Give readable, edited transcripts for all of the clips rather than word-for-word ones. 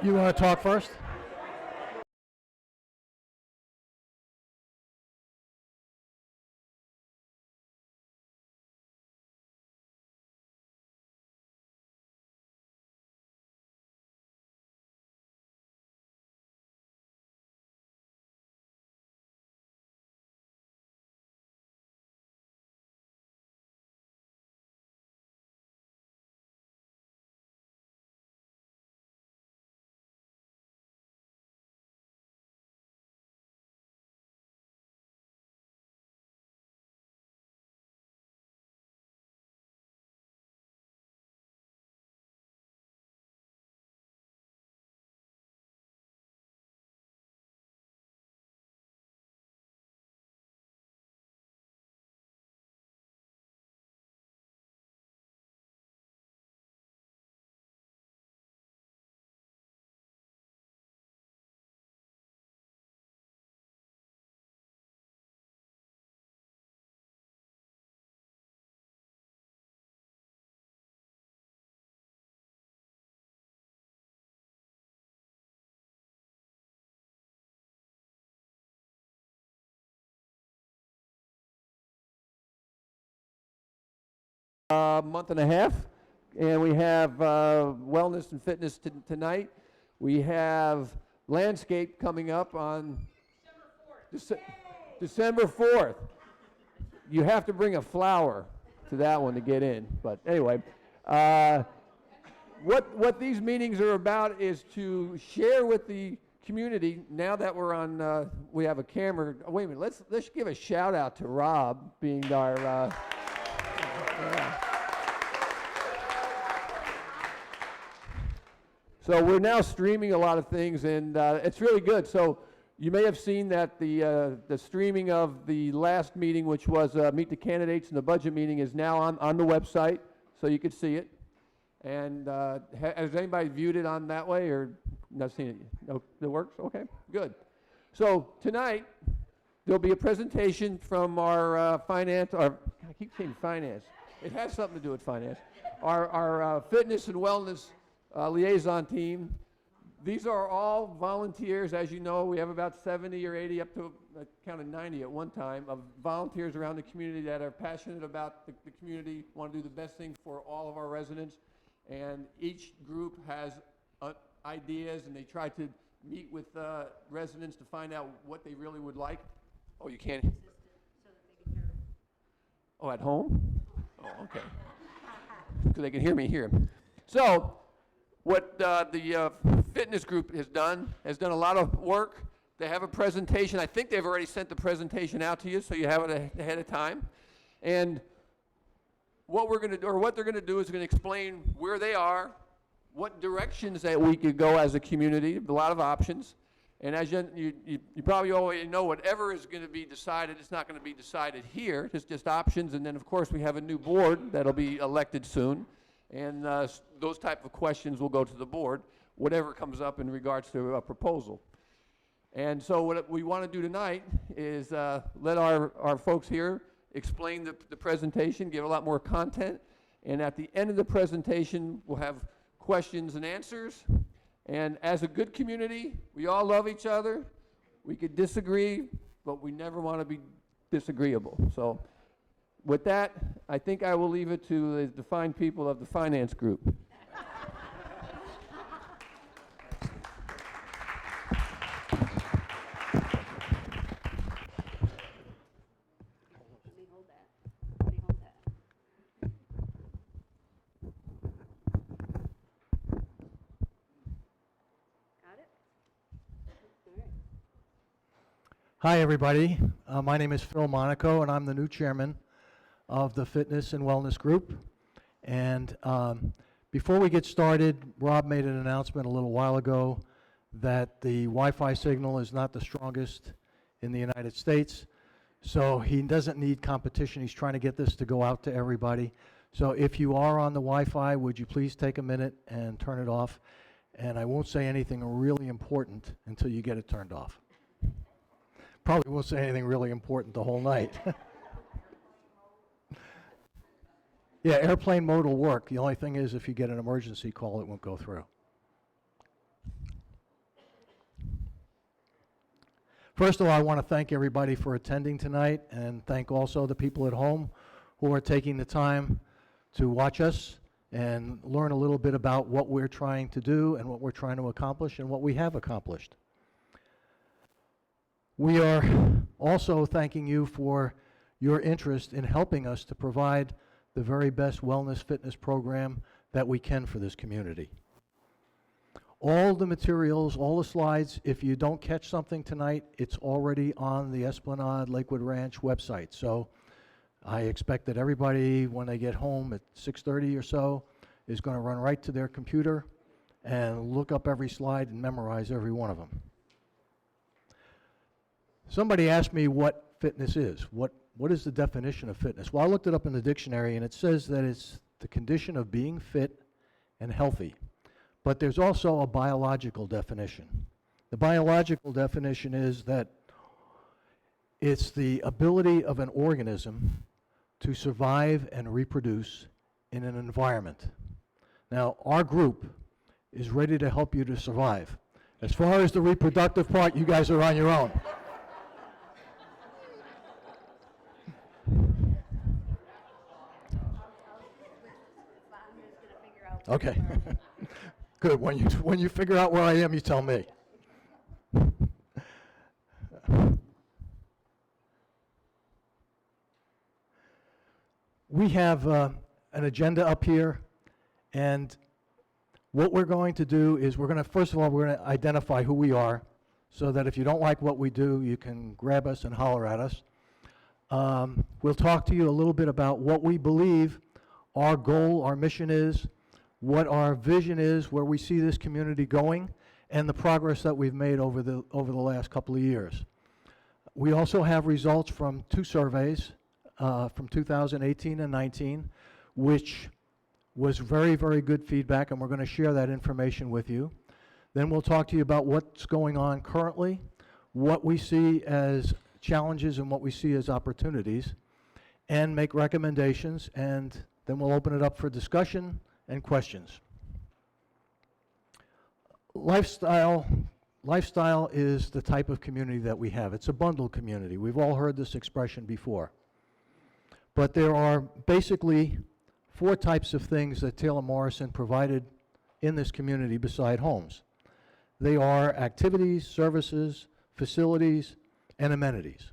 You want to talk first? Month and a half, and we have wellness and fitness tonight. We have landscape coming up on December 4th. You have to bring a flower to that one to get in. But anyway, what these meetings are about is to share with the community. Now that we're on, we have a camera. Oh, wait a minute. Let's give a shout out to Rob being our. Yeah. So we're now streaming a lot of things, and it's really good. So you may have seen that the streaming of the last meeting, which was Meet the Candidates and the budget meeting, is now on the website, so you could see it. And has anybody viewed it on that way or not seen it? No, it works? Okay, good. So tonight, there'll be a presentation from our finance, I keep saying finance. It has something to do with finance. Our fitness and wellness liaison team. These are all volunteers. As you know, we have about 70 or 80, up to I counted 90 at one time, of volunteers around the community that are passionate about the community, want to do the best thing for all of our residents. And each group has ideas, and they try to meet with residents to find out what they really would like. Oh, you can't? So that they can hear. Oh, at home? Oh, okay. So they can hear me here. So what the fitness group has done a lot of work. They have a presentation. I think they've already sent the presentation out to you, so you have it ahead of time. And what we're going to do, or what they're going to do, is going to explain where they are, what directions that we could go as a community, a lot of options. And as you probably already know, whatever is going to be decided, it's not going to be decided here. It's just options. And then, of course, we have a new board that'll be elected soon. And those type of questions will go to the board, whatever comes up in regards to a proposal. And so what we want to do tonight is let our folks here explain the presentation, give a lot more content. And at the end of the presentation, we'll have questions and answers. And as a good community, we all love each other. We could disagree, but we never want to be disagreeable. So with that, I think I will leave it to the fine people of the finance group. Hi, everybody. My name is Phil Monaco, and I'm the new chairman of the Fitness and Wellness Group. And before we get started, Rob made an announcement a little while ago that the Wi-Fi signal is not the strongest in the United States. So he doesn't need competition. He's trying to get this to go out to everybody. So if you are on the Wi-Fi, would you please take a minute and turn it off? And I won't say anything really important until you get it turned off. Probably won't say anything really important the whole night. Yeah, airplane mode will work. The only thing is if you get an emergency call, it won't go through. First of all, I want to thank everybody for attending tonight, and thank also the people at home who are taking the time to watch us and learn a little bit about what we're trying to do and what we're trying to accomplish and what we have accomplished. We are also thanking you for your interest in helping us to provide the very best wellness fitness program that we can for this community. All the materials, all the slides, if you don't catch something tonight, it's already on the Esplanade Lakewood Ranch website. So I expect that everybody, when they get home at 6:30 or so, is going to run right to their computer and look up every slide and memorize every one of them. Somebody asked me what fitness is. What is the definition of fitness? Well, I looked it up in the dictionary, and it says that it's the condition of being fit and healthy. But there's also a biological definition. The biological definition is that it's the ability of an organism to survive and reproduce in an environment. Now, our group is ready to help you to survive. As far as the reproductive part, you guys are on your own. Okay. Good. When you figure out where I am, you tell me. We have an agenda up here, and what we're going to do is first of all, we're going to identify who we are, so that if you don't like what we do, you can grab us and holler at us. We'll talk to you a little bit about what we believe our goal, our mission is, what our vision is, where we see this community going, and the progress that we've made over the last couple of years. We also have results from 2 surveys from 2018 and 19, which was very, very good feedback, and we're going to share that information with you. Then we'll talk to you about what's going on currently, what we see as challenges and what we see as opportunities, and make recommendations, and then we'll open it up for discussion and questions. Lifestyle is the type of community that we have. It's a bundled community. We've all heard this expression before. But there are basically 4 types of things that Taylor Morrison provided in this community beside homes. They are activities, services, facilities, and amenities.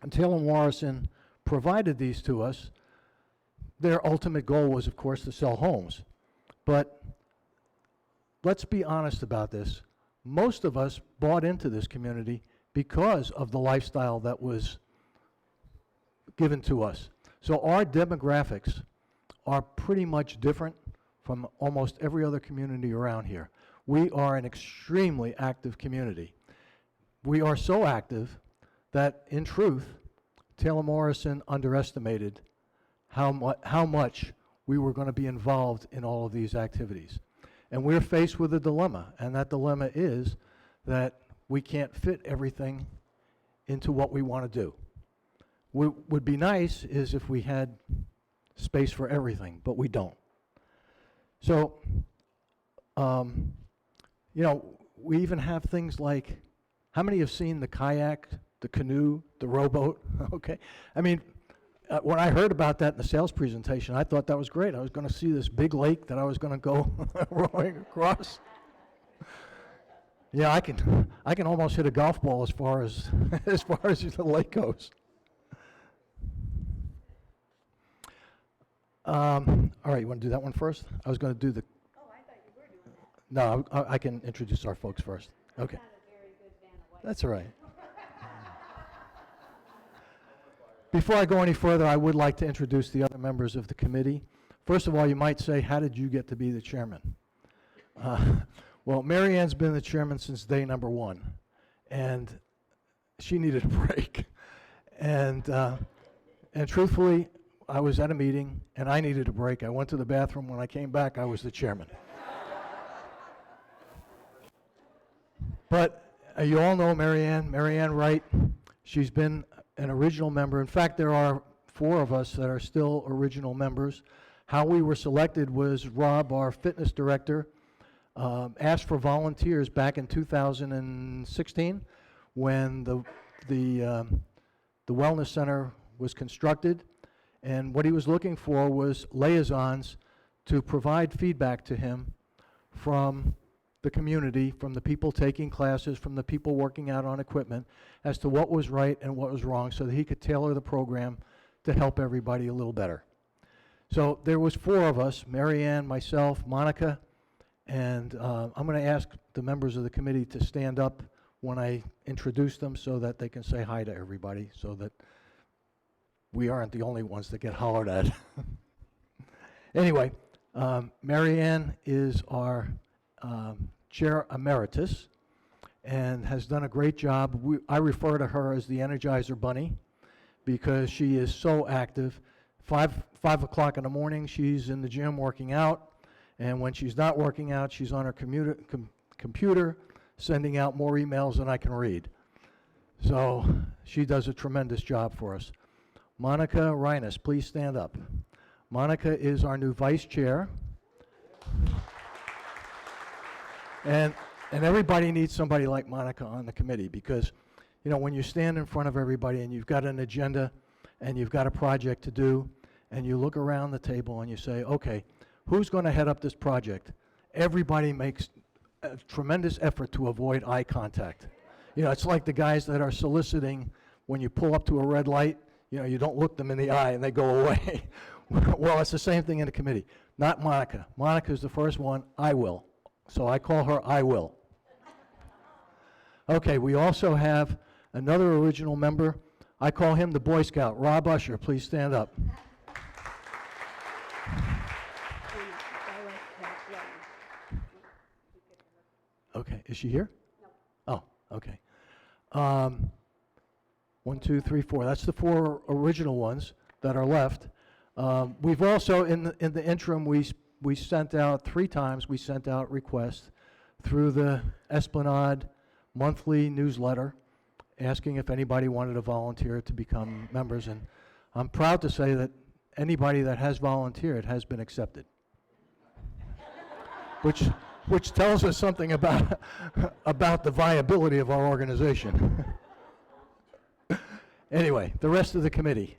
And Taylor Morrison provided these to us. Their ultimate goal was, of course, to sell homes. But let's be honest about this. Most of us bought into this community because of the lifestyle that was given to us. So our demographics are pretty much different from almost every other community around here. We are an extremely active community. We are so active that, in truth, Taylor Morrison underestimated how much we were going to be involved in all of these activities. And we're faced with a dilemma, and that dilemma is that we can't fit everything into what we want to do. What would be nice is if we had space for everything, but we don't. So, we even have things like, how many have seen the kayak, the canoe, the rowboat? Okay. I mean, when I heard about that in the sales presentation, I thought that was great. I was going to see this big lake that I was going to go rowing across. Yeah, I can almost hit a golf ball as far as the lake goes. All right, you want to do that one first? I was going to do the. Oh, I thought you were doing that. No, I can introduce our folks first. Okay. Not a very good Vanna White. That's all right. Before I go any further, I would like to introduce the other members of the committee. First of all, you might say, how did you get to be the chairman? Well, Mary Ann's been the chairman since day number 1, and she needed a break. And truthfully, I was at a meeting, and I needed a break. I went to the bathroom. When I came back, I was the chairman. But you all know Mary Ann Wright. She's been an original member. In fact, there are 4 of us that are still original members. How we were selected was Rob, our fitness director, asked for volunteers back in 2016 when the wellness center was constructed, and what he was looking for was liaisons to provide feedback to him from the community, from the people taking classes, from the people working out on equipment, as to what was right and what was wrong, so that he could tailor the program to help everybody a little better. So there was 4 of us, Mary Ann, myself, Monica, and I'm going to ask the members of the committee to stand up when I introduce them so that they can say hi to everybody, so that we aren't the only ones that get hollered at. Anyway, Mary Ann is our chair emeritus and has done a great job. I refer to her as the Energizer Bunny because she is so active. 5 o'clock in the morning, she's in the gym working out, and when she's not working out, she's on her computer sending out more emails than I can read. So she does a tremendous job for us. Monica Reines, please stand up. Monica is our new vice chair. And everybody needs somebody like Monica on the committee because, you know, when you stand in front of everybody and you've got an agenda and you've got a project to do, and you look around the table and you say, okay, who's going to head up this project? Everybody makes a tremendous effort to avoid eye contact. You know, it's like the guys that are soliciting when you pull up to a red light, you know, you don't look them in the eye and they go away. Well, it's the same thing in the committee. Not Monica. Monica's the first one, I will. So I call her I will. Okay, we also have another original member. I call him the Boy Scout. Rob Usher, please stand up. Okay, is she here? No. Oh, okay. 1, 2, 3, 4. That's the 4 original ones that are left. We've also, in the interim, we sent out 3 times. We sent out requests through the Esplanade monthly newsletter, asking if anybody wanted to volunteer to become members. And I'm proud to say that anybody that has volunteered has been accepted, which tells us something about the viability of our organization. Anyway, the rest of the committee.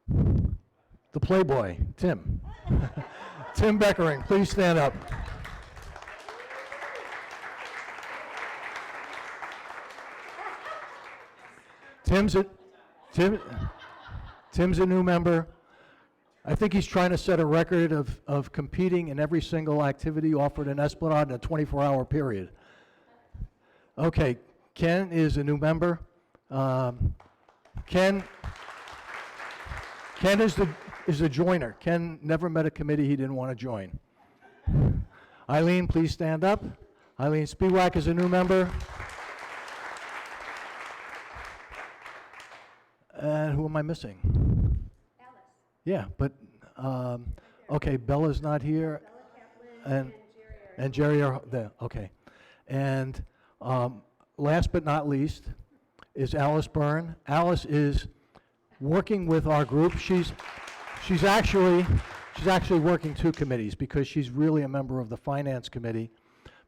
The Playboy, Tim. Tim Beckering, please stand up. Tim's a new member. I think he's trying to set a record of competing in every single activity offered in Esplanade in a 24-hour period. Okay, Ken is a new member. Ken is a joiner. Ken never met a committee he didn't want to join. Eileen, please stand up. Eileen Spiewak is a new member. And who am I missing? Alice. Yeah, but, okay, Bella's not here. Bella Kaplan And Jerry are there, okay. And last but not least is Alice Byrne. Alice is working with our group. She's actually working 2 committees because she's really a member of the finance committee,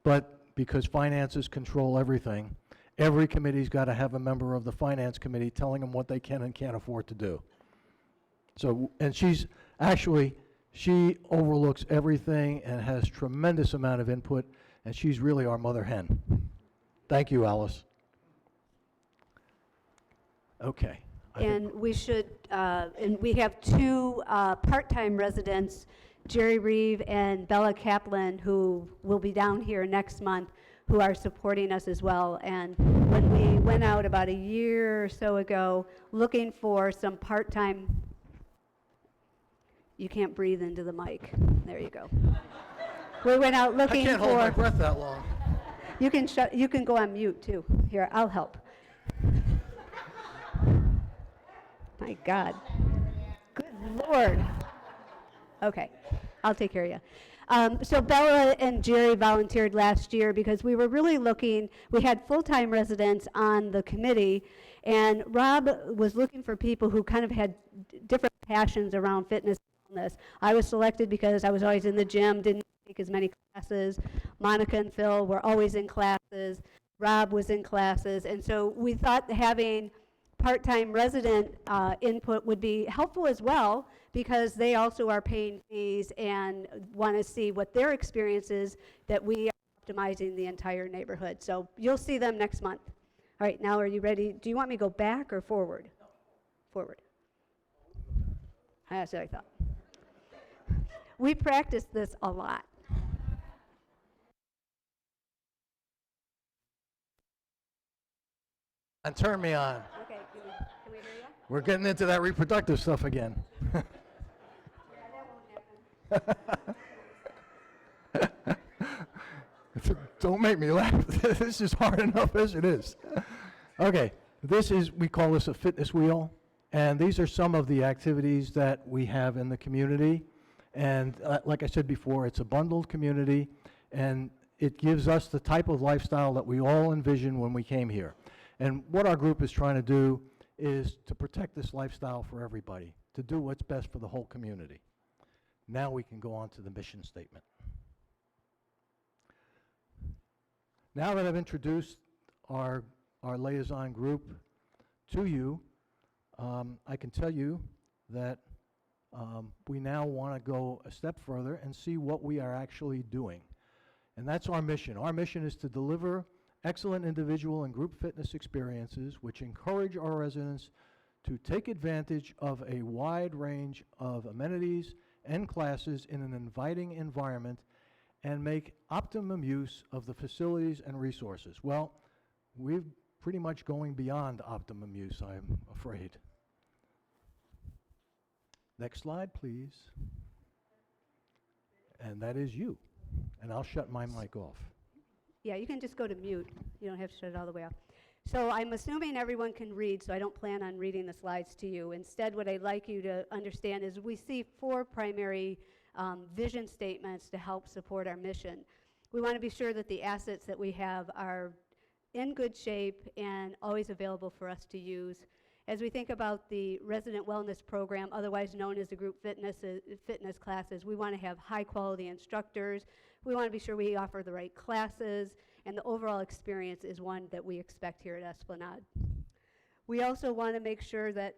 but because finances control everything, every committee's got to have a member of the finance committee telling them what they can and can't afford to do. So, and she overlooks everything and has tremendous amount of input, and she's really our mother hen. Thank you, Alice. Okay. And we should, and we have 2 part-time residents, Jerry Reeve and Bella Kaplan, who will be down here next month, who are supporting us as well. And when we went out about a year or so ago looking for some part-time, you can't breathe into the mic. There you go. We went out looking for. I can't hold my breath that long. You can go on mute too. Here, I'll help. My God. Good Lord. Okay, I'll take care of you. So Bella and Jerry volunteered last year because we were really looking, we had full-time residents on the committee, and Rob was looking for people who kind of had different passions around fitness and wellness. I was selected because I was always in the gym, didn't take as many classes. Monica and Phil were always in classes. Rob was in classes, and so we thought having part-time resident input would be helpful as well, because they also are paying fees and want to see what their experience is, that we are optimizing the entire neighborhood. So you'll see them next month. All right, now are you ready? Do you want me to go back or forward? Forward. That's what I thought. We practiced this a lot. And turn me on. Okay, can we hear you? We're getting into that reproductive stuff again. Don't make me laugh. This is hard enough as it is. Okay, we call this a fitness wheel, and these are some of the activities that we have in the community. And like I said before, it's a bundled community, and it gives us the type of lifestyle that we all envisioned when we came here. And what our group is trying to do is to protect this lifestyle for everybody, to do what's best for the whole community. Now we can go on to the mission statement. Now that I've introduced our liaison group to you, I can tell you that we now want to go a step further and see what we are actually doing. And that's our mission. Our mission is to deliver excellent individual and group fitness experiences which encourage our residents to take advantage of a wide range of amenities and classes in an inviting environment and make optimum use of the facilities and resources. Well, we're pretty much going beyond optimum use, I'm afraid. Next slide, please. And that is you. And I'll shut my mic off. Yeah, you can just go to mute. You don't have to shut it all the way off. So I'm assuming everyone can read, so I don't plan on reading the slides to you. Instead, what I'd like you to understand is we see 4 primary vision statements to help support our mission. We want to be sure that the assets that we have are in good shape and always available for us to use. As we think about the resident wellness program, otherwise known as the group fitness classes, we want to have high quality instructors. We want to be sure we offer the right classes, and the overall experience is one that we expect here at Esplanade. We also want to make sure that,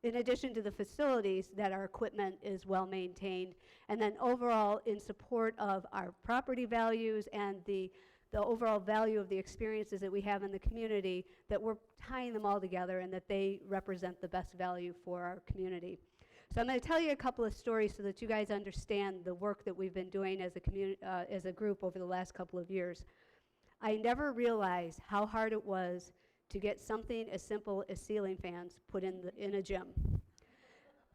in addition to the facilities, that our equipment is well maintained, and then overall in support of our property values and the overall value of the experiences that we have in the community, that we're tying them all together and that they represent the best value for our community. So I'm going to tell you a couple of stories so that you guys understand the work that we've been doing as a group over the last couple of years. I never realized how hard it was to get something as simple as ceiling fans put in a gym.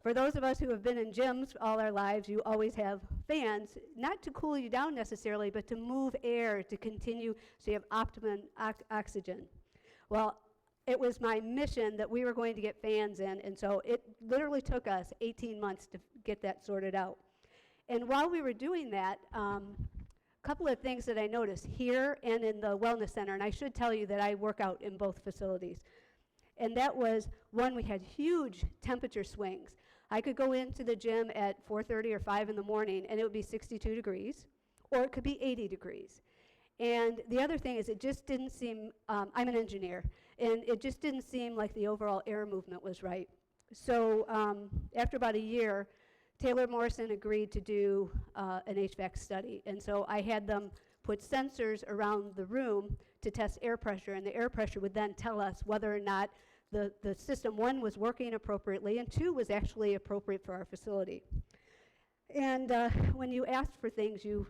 For those of us who have been in gyms all our lives, you always have fans, not to cool you down necessarily, but to move air, to continue so you have optimum oxygen. Well, it was my mission that we were going to get fans in, and so it literally took us 18 months to get that sorted out. And while we were doing that, a couple of things that I noticed here and in the wellness center, and I should tell you that I work out in both facilities, and that was, one, we had huge temperature swings. I could go into the gym at 4:30 or 5 in the morning, and it would be 62 degrees, or it could be 80 degrees. And the other thing is, it just didn't seem, I'm an engineer, and it just didn't seem like the overall air movement was right. So after about a year, Taylor Morrison agreed to do an HVAC study. And so I had them put sensors around the room to test air pressure, and the air pressure would then tell us whether or not the system, 1, was working appropriately, and 2, was actually appropriate for our facility. And when you ask for things, you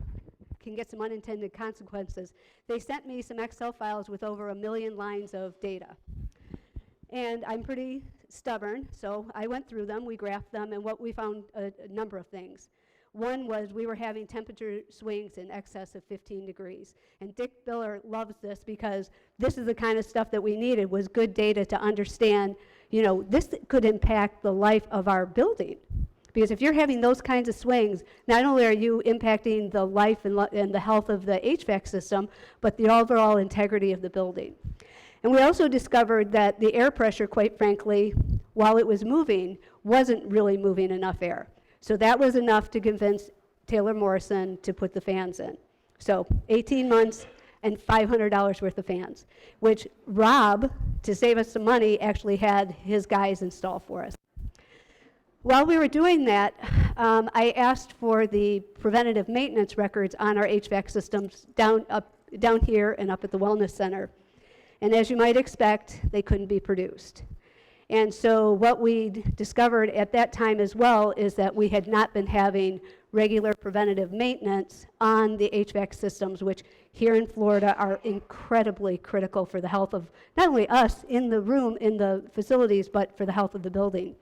can get some unintended consequences. They sent me some Excel files with over 1 million lines of data. And I'm pretty stubborn, so I went through them, we graphed them, and what we found a number of things. One was we were having temperature swings in excess of 15 degrees. And Dick Biller loves this because this is the kind of stuff that we needed, was good data to understand, you know, this could impact the life of our building. Because if you're having those kinds of swings, not only are you impacting the life and the health of the HVAC system, but the overall integrity of the building. And we also discovered that the air pressure, quite frankly, while it was moving, wasn't really moving enough air. So that was enough to convince Taylor Morrison to put the fans in. So 18 months, and $500 worth of fans, which Rob, to save us some money, actually had his guys install for us. While we were doing that, I asked for the preventative maintenance records on our HVAC systems down here and up at the Wellness Center. And as you might expect, they couldn't be produced. And so what we discovered at that time as well is that we had not been having regular preventative maintenance on the HVAC systems, which here in Florida are incredibly critical for the health of not only us in the room, in the facilities, but for the health of the building.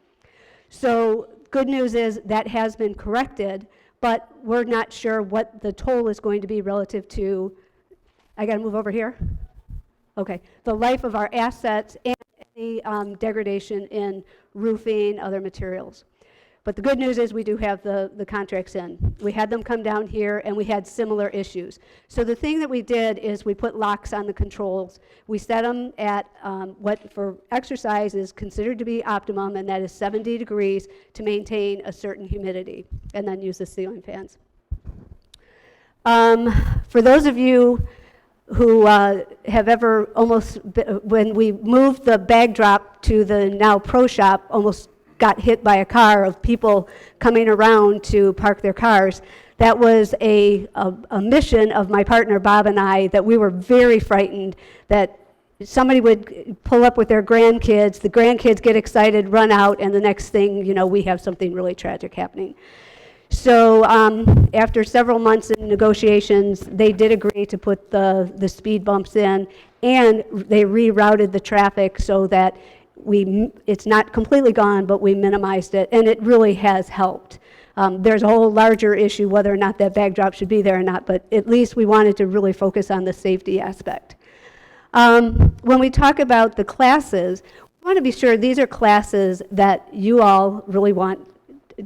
So good news is that has been corrected, but we're not sure what the toll is going to be relative to, I gotta move over here? Okay, the life of our assets and any degradation in roofing, other materials. But the good news is we do have the contracts in. We had them come down here and we had similar issues. So the thing that we did is we put locks on the controls. We set them at what for exercise is considered to be optimum, and that is 70 degrees to maintain a certain humidity, and then use the ceiling fans. For those of you who have ever when we moved the bag drop to the now Pro Shop, almost got hit by a car of people coming around to park their cars. That was a mission of my partner Bob and I, that we were very frightened that somebody would pull up with their grandkids, the grandkids get excited, run out, and the next thing you know, we have something really tragic happening. So after several months in negotiations, they did agree to put the speed bumps in, and they rerouted the traffic so that it's not completely gone, but we minimized it, and it really has helped. There's a whole larger issue whether or not that bag drop should be there or not, but at least we wanted to really focus on the safety aspect. When we talk about the classes, we want to be sure these are classes that you all really want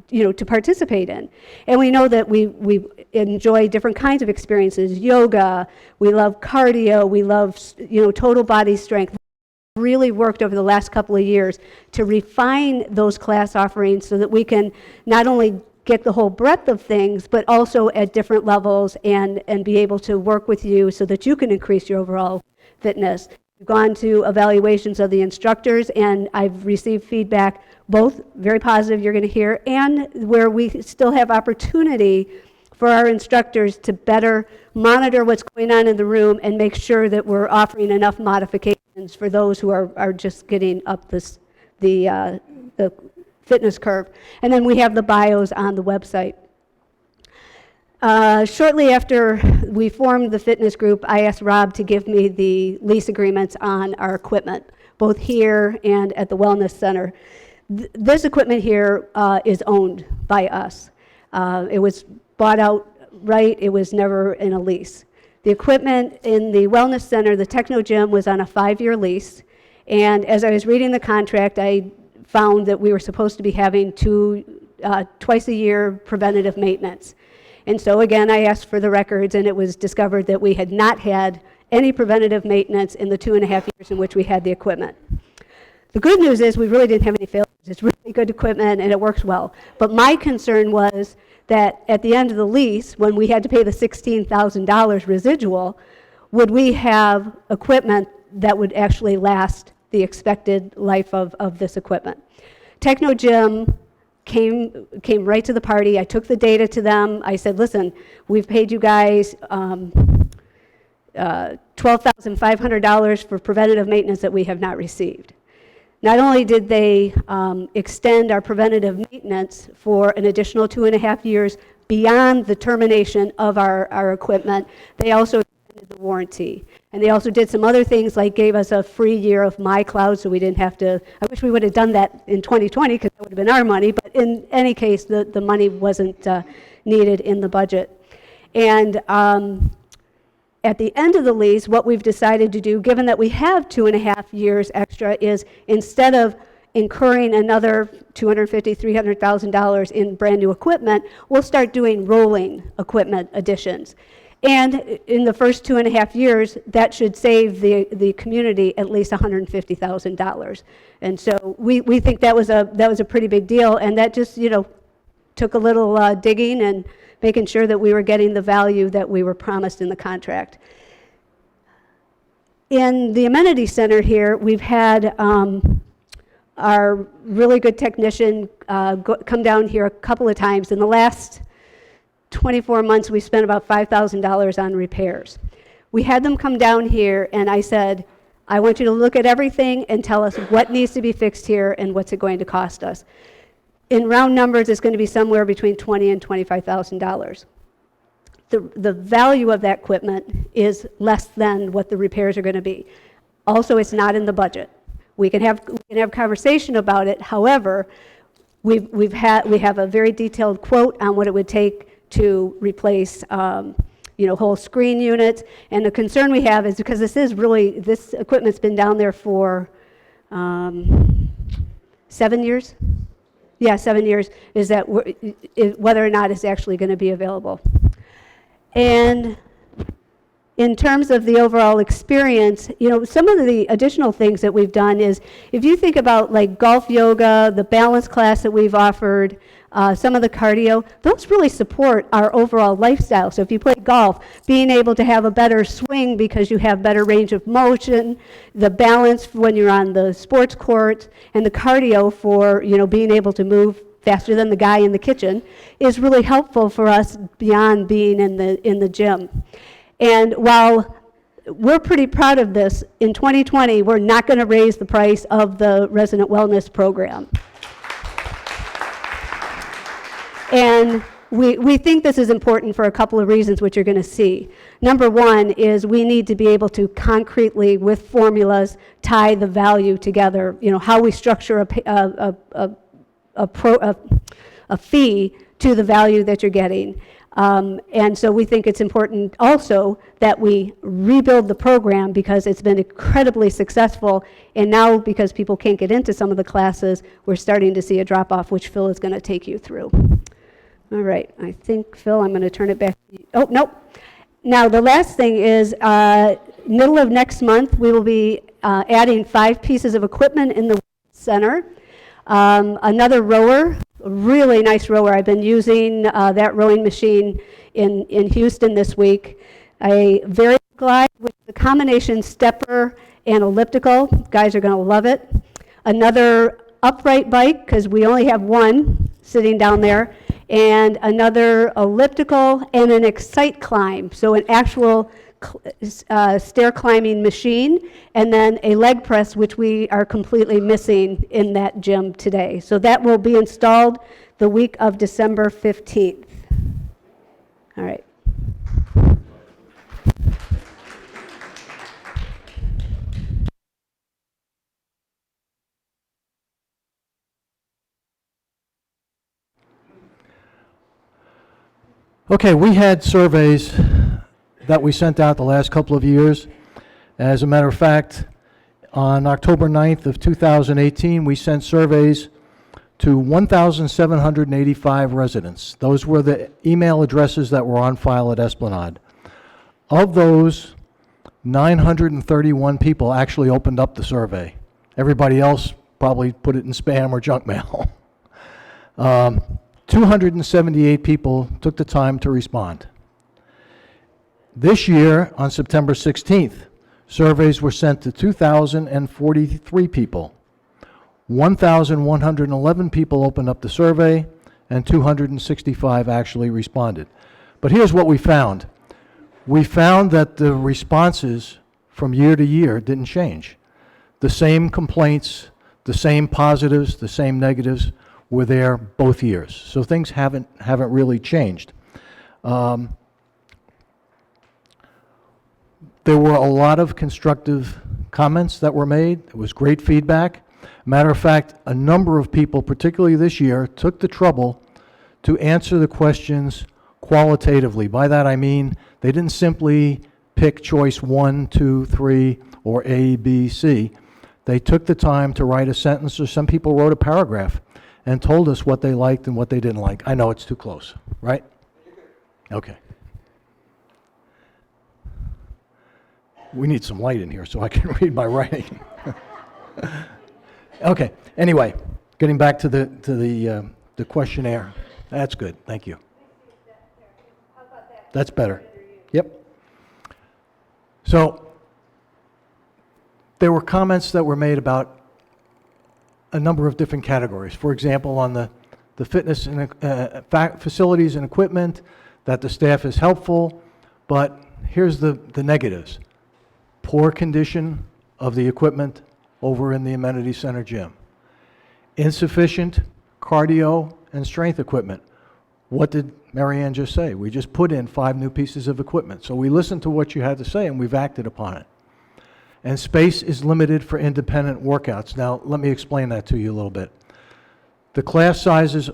to participate in. And we know that we enjoy different kinds of experiences, yoga, we love cardio, we love total body strength. Really worked over the last couple of years to refine those class offerings so that we can not only get the whole breadth of things, but also at different levels and be able to work with you so that you can increase your overall fitness. We've gone to evaluations of the instructors, and I've received feedback, both very positive, you're going to hear, and where we still have opportunity for our instructors to better monitor what's going on in the room and make sure that we're offering enough modifications for those who are just getting up the fitness curve. And then we have the bios on the website. Shortly after we formed the fitness group, I asked Rob to give me the lease agreements on our equipment, both here and at the Wellness Center. This equipment here is owned by us. It was bought outright, it was never in a lease. The equipment in the Wellness Center, the Techno Gym, was on a 5-year lease, and as I was reading the contract, I found that we were supposed to be having twice a year preventative maintenance. And so again, I asked for the records, and it was discovered that we had not had any preventative maintenance in the 2.5 years in which we had the equipment. The good news is we really didn't have any failures. It's really good equipment and it works well. But my concern was that at the end of the lease, when we had to pay the $16,000 residual, would we have equipment that would actually last the expected life of this equipment? Techno Gym came right to the party. I took the data to them. I said, listen, we've paid you guys $12,500 for preventative maintenance that we have not received. Not only did they extend our preventative maintenance for an additional 2.5 years beyond the termination of our equipment, they also extended the warranty. And they also did some other things, like gave us a free year of MyCloud, so we didn't have to, I wish we would have done that in 2020 because that would have been our money, but in any case, the money wasn't needed in the budget. And at the end of the lease, what we've decided to do, given that we have 2.5 years extra, is instead of incurring another $250,000, $300,000 in brand new equipment, we'll start doing rolling equipment additions. And in the first 2.5 years, that should save the community at least $150,000. And so we think that was a pretty big deal, and that just took a little digging and making sure that we were getting the value that we were promised in the contract. In the amenity center here, we've had our really good technician come down here a couple of times. In the last 24 months, we spent about $5,000 on repairs. We had them come down here, and I said, I want you to look at everything and tell us what needs to be fixed here and what's it going to cost us. In round numbers, it's going to be somewhere between $20,000 and $25,000. The value of that equipment is less than what the repairs are going to be. Also, it's not in the budget. We can have conversation about it. However, we have a very detailed quote on what it would take to replace whole screen units. And the concern we have is because this equipment's been down there for 7 years. Yeah, 7 years, is that whether or not it's actually going to be available. And in terms of the overall experience, some of the additional things that we've done is, if you think about like golf yoga, the balance class that we've offered, some of the cardio, those really support our overall lifestyle. So if you play golf, being able to have a better swing because you have better range of motion, the balance when you're on the sports court, and the cardio for, being able to move faster than the guy in the kitchen is really helpful for us beyond being in the gym. And while we're pretty proud of this, in 2020, we're not going to raise the price of the resident wellness program. And we think this is important for a couple of reasons, which you're going to see. Number one is we need to be able to concretely, with formulas, tie the value together. How we structure a fee to the value that you're getting. And so we think it's important also that we rebuild the program because it's been incredibly successful. And now, because people can't get into some of the classes, we're starting to see a drop off, which Phil is going to take you through. All right, I think, Phil, I'm going to turn it back to you. Oh, nope. Now, the last thing is, middle of next month, we will be adding 5 pieces of equipment in the center. Another rower, a really nice rower. I've been using that rowing machine in Houston this week. A very glide with the combination stepper and elliptical. Guys are going to love it. Another upright bike, because we only have one sitting down there, and another elliptical and an Excite Climb, so an actual stair climbing machine, and then a leg press, which we are completely missing in that gym today. So that will be installed the week of December 15th. All right. Okay, we had surveys that we sent out the last couple of years. As a matter of fact, on October 9th of 2018, we sent surveys to 1,785 residents. Those were the email addresses that were on file at Esplanade. Of those, 931 people actually opened up the survey. Everybody else probably put it in spam or junk mail. 278 people took the time to respond. This year, on September 16th, surveys were sent to 2,043 people. 1,111 people opened up the survey, and 265 actually responded. But here's what we found. We found that the responses from year to year didn't change. The same complaints, the same positives, the same negatives were there both years. So things haven't really changed. There were a lot of constructive comments that were made. It was great feedback. Matter of fact, a number of people, particularly this year, took the trouble to answer the questions qualitatively. By that I mean they didn't simply pick choice 1, 2, 3, or A, B, C. They took the time to write a sentence, or some people wrote a paragraph and told us what they liked and what they didn't like. I know it's too close, right? Okay. We need some light in here so I can read my writing. Okay, anyway, getting back to the questionnaire. That's good, thank you. That's better. Yep. So there were comments that were made about a number of different categories. For example, on the fitness and facilities and equipment, that the staff is helpful, but here's the negatives. Poor condition of the equipment over in the amenity center gym. Insufficient cardio and strength equipment. What did Marianne just say? We just put in 5 new pieces of equipment. So we listened to what you had to say and we've acted upon it. And space is limited for independent workouts. Now, let me explain that to you a little bit. The class sizes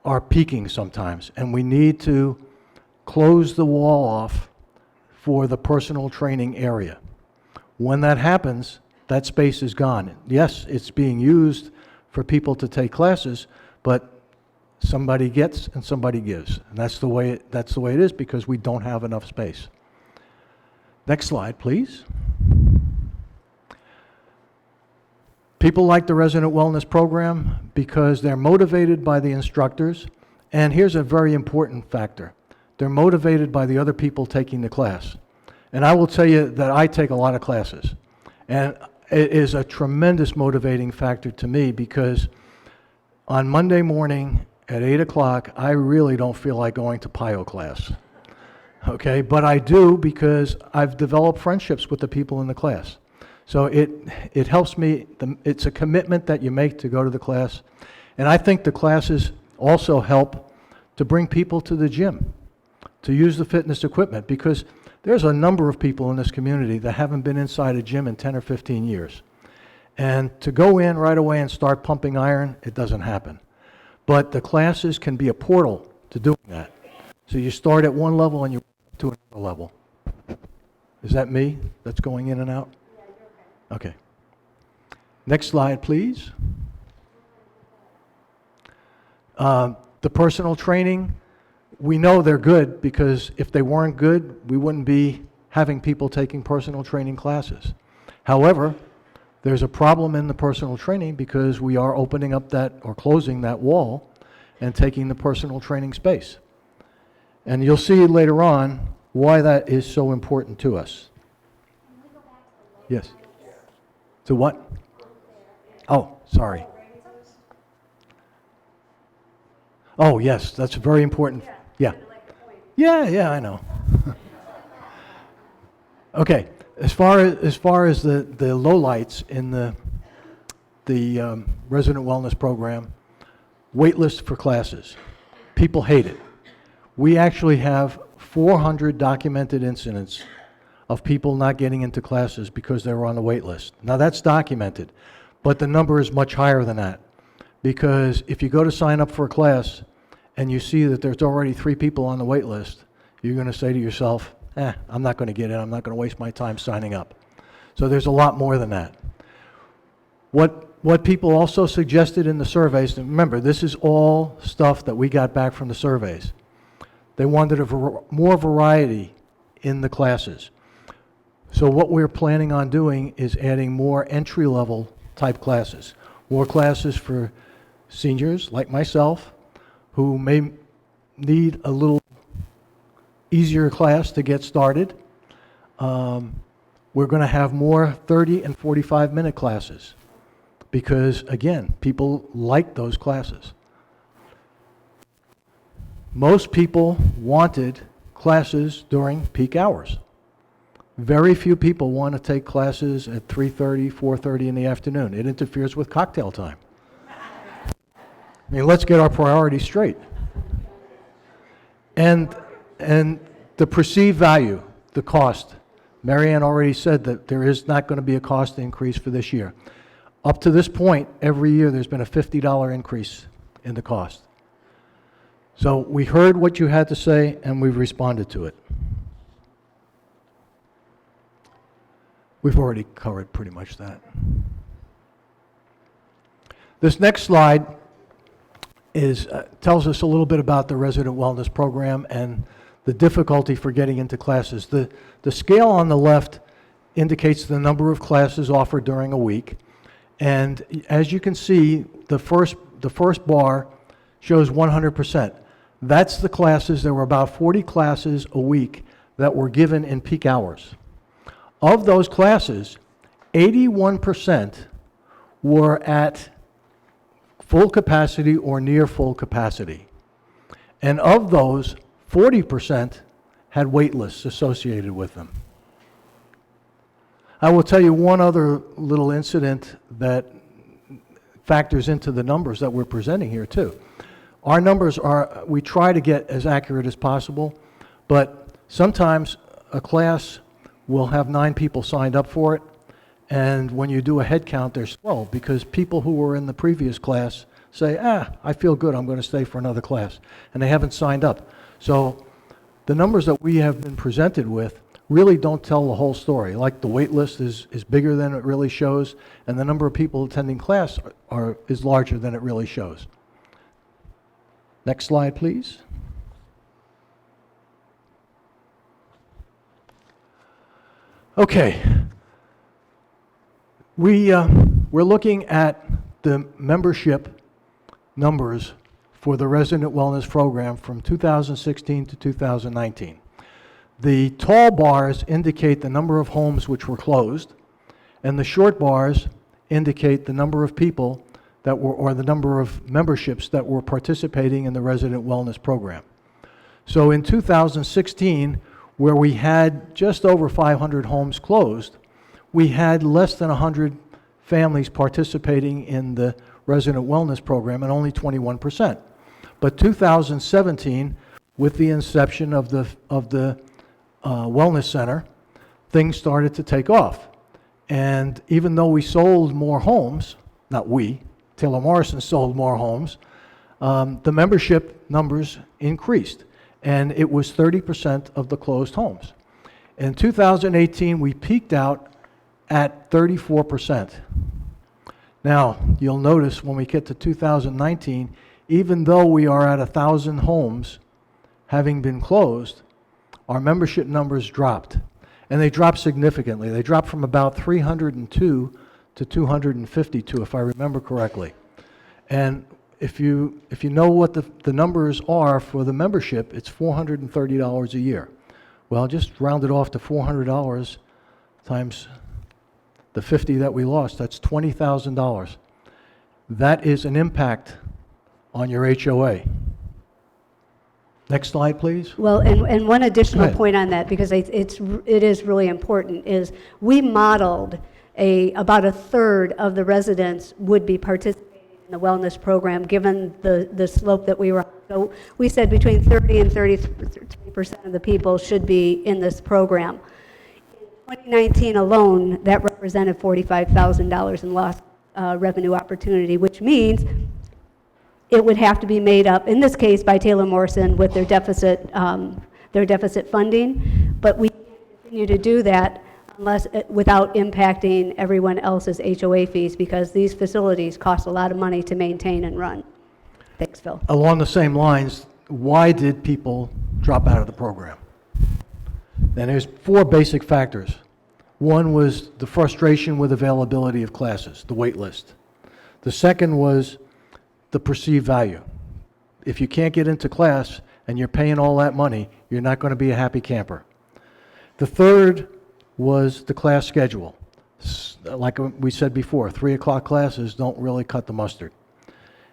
are peaking sometimes, and we need to close the wall off for the personal training area. When that happens, that space is gone. Yes, it's being used for people to take classes, but somebody gets and somebody gives. And that's the way it is because we don't have enough space. Next slide, please. People like the resident wellness program because they're motivated by the instructors. And here's a very important factor. They're motivated by the other people taking the class. And I will tell you that I take a lot of classes. And it is a tremendous motivating factor to me because on Monday morning at 8 o'clock, I really don't feel like going to PIO class. Okay, but I do because I've developed friendships with the people in the class. So it helps me, it's a commitment that you make to go to the class. And I think the classes also help to bring people to the gym, to use the fitness equipment, because there's a number of people in this community that haven't been inside a gym in 10 or 15 years. And to go in right away and start pumping iron, it doesn't happen. But the classes can be a portal to doing that. So you start at one level and you to another level. Is that me that's going in and out? Okay. Next slide, please. The personal training, we know they're good because if they weren't good, we wouldn't be having people taking personal training classes. However, there's a problem in the personal training because we are opening up that or closing that wall and taking the personal training space. And you'll see later on why that is so important to us. Yes. To what? Oh, sorry. Oh, yes, that's very important. Yeah. Yeah, I know. Okay, as far as the lowlights in the resident wellness program, wait list for classes. People hate it. We actually have 400 documented incidents of people not getting into classes because they were on the wait list. Now that's documented, but the number is much higher than that. Because if you go to sign up for a class and you see that there's already 3 people on the wait list, you're going to say to yourself, I'm not going to get in, I'm not going to waste my time signing up. So there's a lot more than that. What people also suggested in the surveys, and remember, this is all stuff that we got back from the surveys. They wanted more variety in the classes. So what we're planning on doing is adding more entry-level type classes. More classes for seniors like myself who may need a little easier class to get started. We're going to have more 30 and 45-minute classes because, again, people like those classes. Most people wanted classes during peak hours. Very few people want to take classes at 3:30, 4:30 in the afternoon. It interferes with cocktail time. I mean, let's get our priorities straight. And the perceived value, the cost. Marianne already said that there is not going to be a cost increase for this year. Up to this point, every year there's been a $50 increase in the cost. So we heard what you had to say and we've responded to it. We've already covered pretty much that. This next slide tells us a little bit about the resident wellness program and the difficulty for getting into classes. The scale on the left indicates the number of classes offered during a week. And as you can see, the first bar shows 100%. That's the classes. There were about 40 classes a week that were given in peak hours. Of those classes, 81% were at full capacity or near full capacity. And of those, 40% had wait lists associated with them. I will tell you one other little incident that factors into the numbers that we're presenting here too. Our numbers are, we try to get as accurate as possible, but sometimes a class will have 9 people signed up for it, and when you do a head count, there's 12, because people who were in the previous class say, I feel good, I'm going to stay for another class, and they haven't signed up. So the numbers that we have been presented with really don't tell the whole story. Like the wait list is bigger than it really shows, and the number of people attending class is larger than it really shows. Next slide, please. Okay. We're looking at the membership numbers for the Resident Wellness Program from 2016 to 2019. The tall bars indicate the number of homes which were closed, and the short bars indicate the number of people that were, or the number of memberships that were participating in the Resident Wellness Program. So in 2016, where we had just over 500 homes closed, we had less than 100 families participating in the Resident Wellness Program, and only 21%. But 2017, with the inception of the Wellness Center, things started to take off. And even though we sold more homes, not we, Taylor Morrison sold more homes, the membership numbers increased, and it was 30% of the closed homes. In 2018, we peaked out at 34%. Now, you'll notice when we get to 2019, even though we are at 1,000 homes having been closed, our membership numbers dropped. And they dropped significantly. They dropped from about 302 to 252, if I remember correctly. And if you know what the numbers are for the membership, it's $430 a year. Well, just round it off to $400 times the 50 that we lost, that's $20,000. That is an impact on your HOA. Next slide, please. Well, and one additional ahead. point on that, because it is really important, is we modeled about a third of the residents would be participating in the wellness program, given the slope that we were on. So we said between 30 and 33% of the people should be in this program. In 2019 alone, that represented $45,000 in lost revenue opportunity, which means it would have to be made up, in this case, by Taylor Morrison with their deficit funding, but we can't continue to do that unless without impacting everyone else's HOA fees, because these facilities cost a lot of money to maintain and run. Thanks, Phil. Along the same lines, why did people drop out of the program? And there's 4 basic factors. One was the frustration with availability of classes, the wait list. The second was the perceived value. If you can't get into class and you're paying all that money, you're not going to be a happy camper. The third was the class schedule. Like we said before, 3 o'clock classes don't really cut the mustard.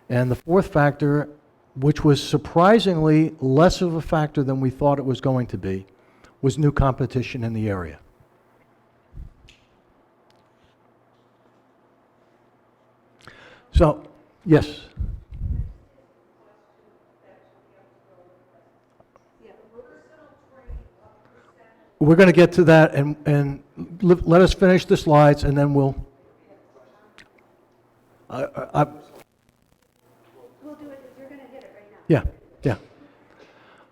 And the fourth factor, which was surprisingly less of a factor than we thought it was going to be, was new competition in the area. So, yes. We're going to get to that, and let us finish the slides, and then we'll. We'll do it, you're going to hit it right now. Yeah.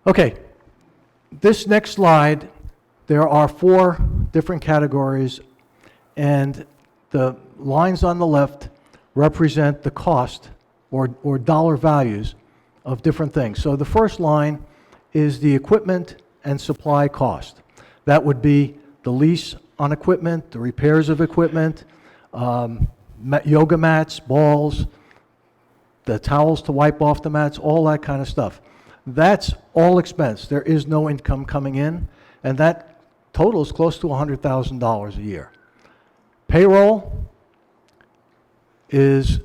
Okay. This next slide, there are 4 different categories, and the lines on the left represent the cost or dollar values of different things. So the first line is the equipment and supply cost. That would be the lease on equipment, the repairs of equipment, yoga mats, balls, the towels to wipe off the mats, all that kind of stuff. That's all expense. There is no income coming in, and that totals close to $100,000 a year. Payroll is,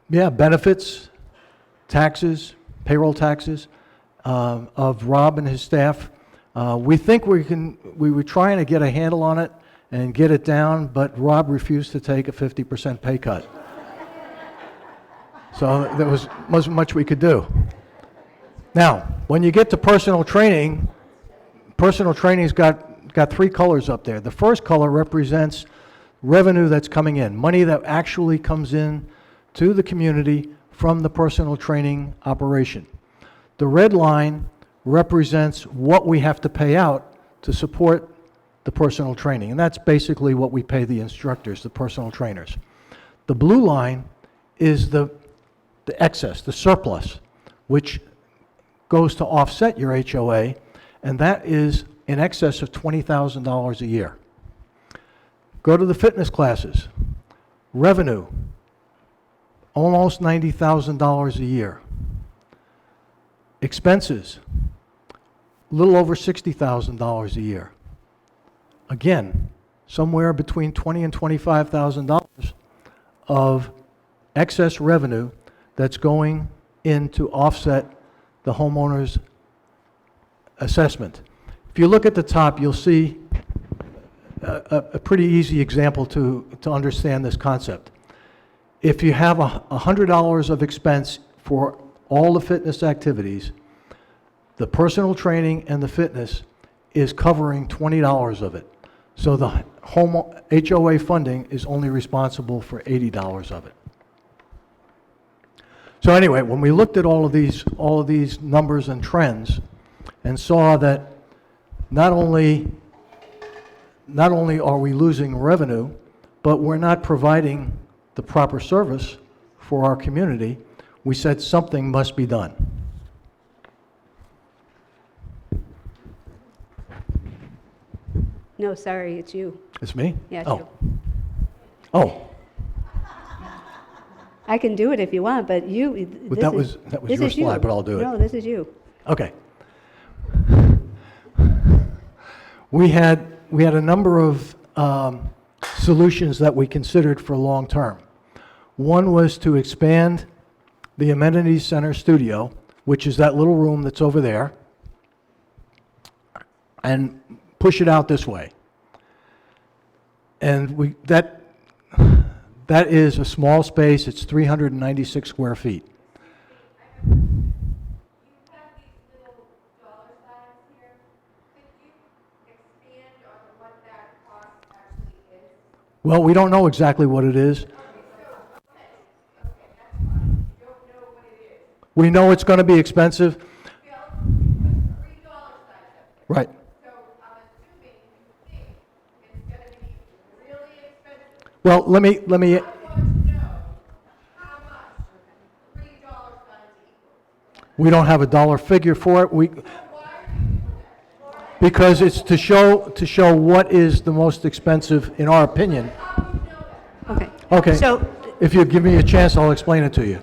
yeah, benefits, taxes, payroll taxes of Rob and his staff. We think we were trying to get a handle on it and get it down, but Rob refused to take a 50% pay cut. So there wasn't much we could do. Now, when you get to personal training's got three colors up there. The first color represents revenue that's coming in, money that actually comes in to the community from the personal training operation. The red line represents what we have to pay out to support the personal training, and that's basically what we pay the instructors, the personal trainers. The blue line is the excess, the surplus, which goes to offset your HOA, and that is in excess of $20,000 a year. Go to the fitness classes. Revenue, almost $90,000 a year. Expenses, a little over $60,000 a year. Again, somewhere between $20,000 and $25,000 of excess revenue that's going in to offset the homeowner's assessment. If you look at the top, you'll see a pretty easy example to understand this concept. If you have $100 of expense for all the fitness activities, the personal training and the fitness is covering $20 of it. So the home HOA funding is only responsible for $80 of it. So anyway, when we looked at all of these numbers and trends and saw that not only are we losing revenue, but we're not providing the proper service for our community, we said something must be done. No, sorry, it's you. It's me? Yeah, it's oh. you. Oh, I can do it if you want, but you. but that was your slide, but I'll do it. No, this is you. Okay. We had a number of solutions that we considered for long term. One was to expand the amenities center studio, which is that little room that's over there, and push it out this way. And that is a small space. It's 396 square feet. Well, we don't know exactly what it is. We know it's going to be expensive. Right. Well, let me. We don't have a dollar figure for it. Because it's to show what is the most expensive in our opinion. Okay. Okay. So, if you give me a chance, I'll explain it to you.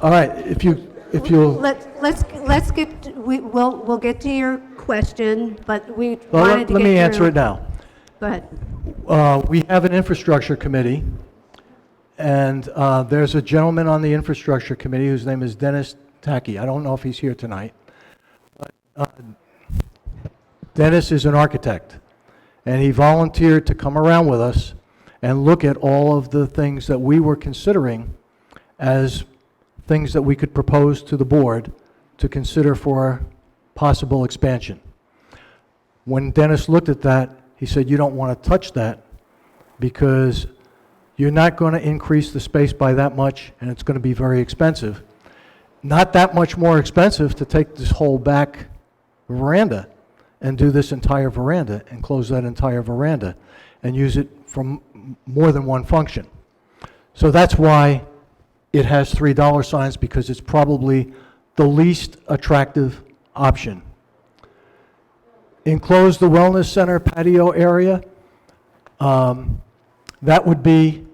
All right. If you'll. let's get. We'll get to your question, but we Well, wanted to let get me through. answer it now. Go ahead. We have an infrastructure committee, and there's a gentleman on the infrastructure committee whose name is Dennis Tacky. I don't know if he's here tonight. But, Dennis is an architect, and he volunteered to come around with us and look at all of the things that we were considering as things that we could propose to the board to consider for possible expansion. When Dennis looked at that, he said, you don't want to touch that because you're not going to increase the space by that much, and it's going to be very expensive. Not that much more expensive to take this whole back veranda and do this entire veranda and close that entire veranda and use it for more than one function. So that's why it has $3 signs, because it's probably the least attractive option. Enclose the wellness center patio area. That would be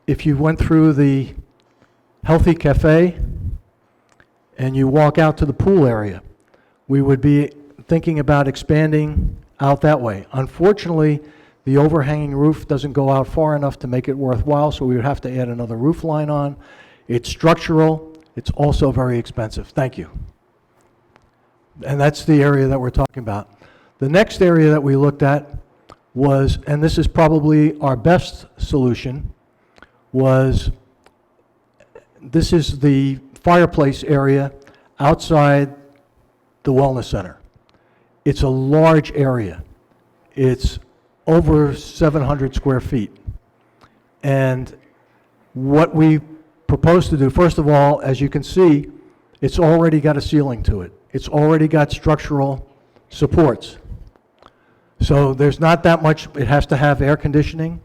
if you went through the Healthy Cafe and you walk out to the pool area, we would be thinking about expanding out that way. Unfortunately, the overhanging roof doesn't go out far enough to make it worthwhile, so we would have to add another roof line on. It's structural. It's also very expensive. Thank you. And that's the area that we're talking about. The next area that we looked at was, and this is probably our best solution, was this is the fireplace area outside the wellness center. It's a large area. It's over 700 square feet. And what we propose to do, first of all, as you can see, it's already got a ceiling to it. It's already got structural supports. So there's not that much, it has to have air conditioning.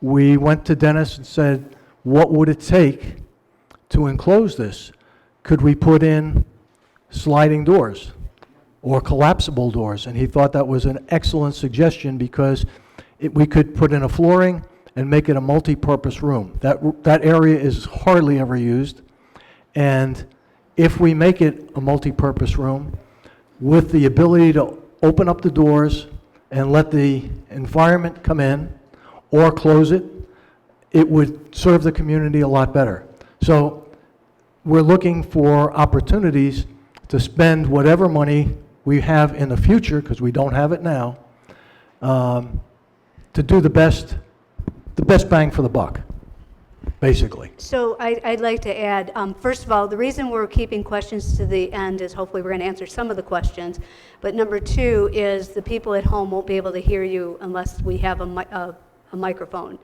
We went to Dennis and said, what would it take to enclose this? Could we put in sliding doors or collapsible doors? And he thought that was an excellent suggestion because we could put in a flooring and make it a multi-purpose room. That area is hardly ever used. And if we make it a multi-purpose room with the ability to open up the doors and let the environment come in or close it, it would serve the community a lot better. So we're looking for opportunities to spend whatever money we have in the future, because we don't have it now, to do the best bang for the buck, basically. So I'd like to add, first of all, the reason we're keeping questions to the end is hopefully we're going to answer some of the questions. But number two is the people at home won't be able to hear you unless we have a microphone.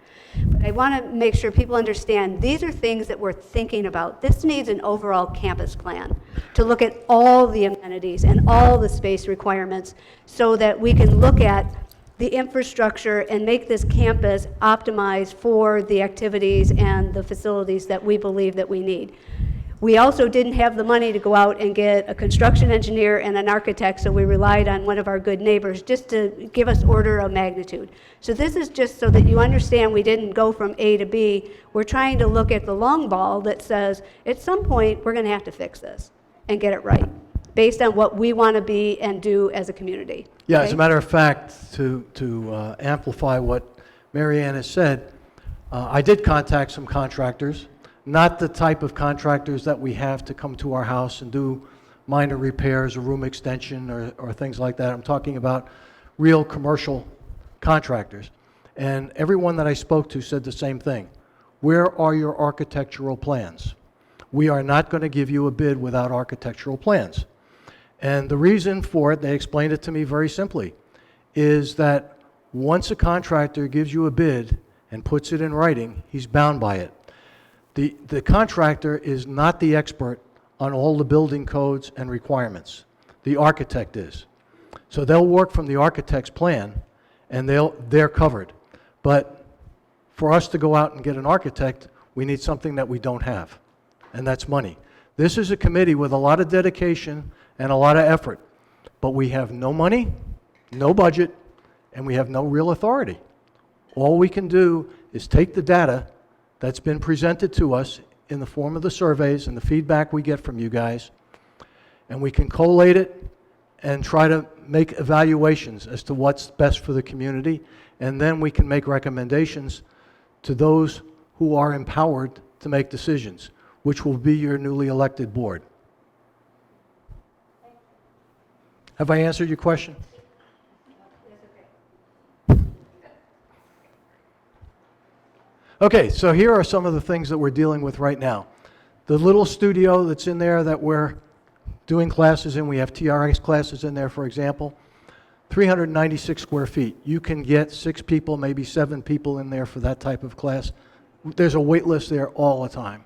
But I want to make sure people understand these are things that we're thinking about. This needs an overall campus plan to look at all the amenities and all the space requirements so that we can look at the infrastructure and make this campus optimized for the activities and the facilities that we believe that we need. We also didn't have the money to go out and get a construction engineer and an architect, so we relied on one of our good neighbors just to give us order of magnitude. So this is just so that you understand we didn't go from A to B. We're trying to look at the long ball that says, at some point, we're gonna have to fix this and get it right, based on what we wanna be and do as a community. Yeah, Okay? as a matter of fact, to amplify what Mary Ann has said, I did contact some contractors, not the type of contractors that we have to come to our house and do minor repairs or room extension or things like that. I'm talking about real commercial contractors. And everyone that I spoke to said the same thing. Where are your architectural plans? We are not going to give you a bid without architectural plans. And the reason for it, they explained it to me very simply, is that once a contractor gives you a bid and puts it in writing, he's bound by it. The contractor is not the expert on all the building codes and requirements. The architect is. So they'll work from the architect's plan, and they're covered. But for us to go out and get an architect, we need something that we don't have, and that's money. This is a committee with a lot of dedication and a lot of effort, but we have no money, no budget, and we have no real authority. All we can do is take the data that's been presented to us in the form of the surveys and the feedback we get from you guys, and we can collate it and try to make evaluations as to what's best for the community, and then we can make recommendations to those who are empowered to make decisions, which will be your newly elected board. Have I answered your question? Okay, so here are some of the things that we're dealing with right now. The little studio that's in there that we're doing classes in, we have TRX classes in there, for example, 396 square feet. You can get 6 people, maybe 7 people in there for that type of class. There's a wait list there all the time.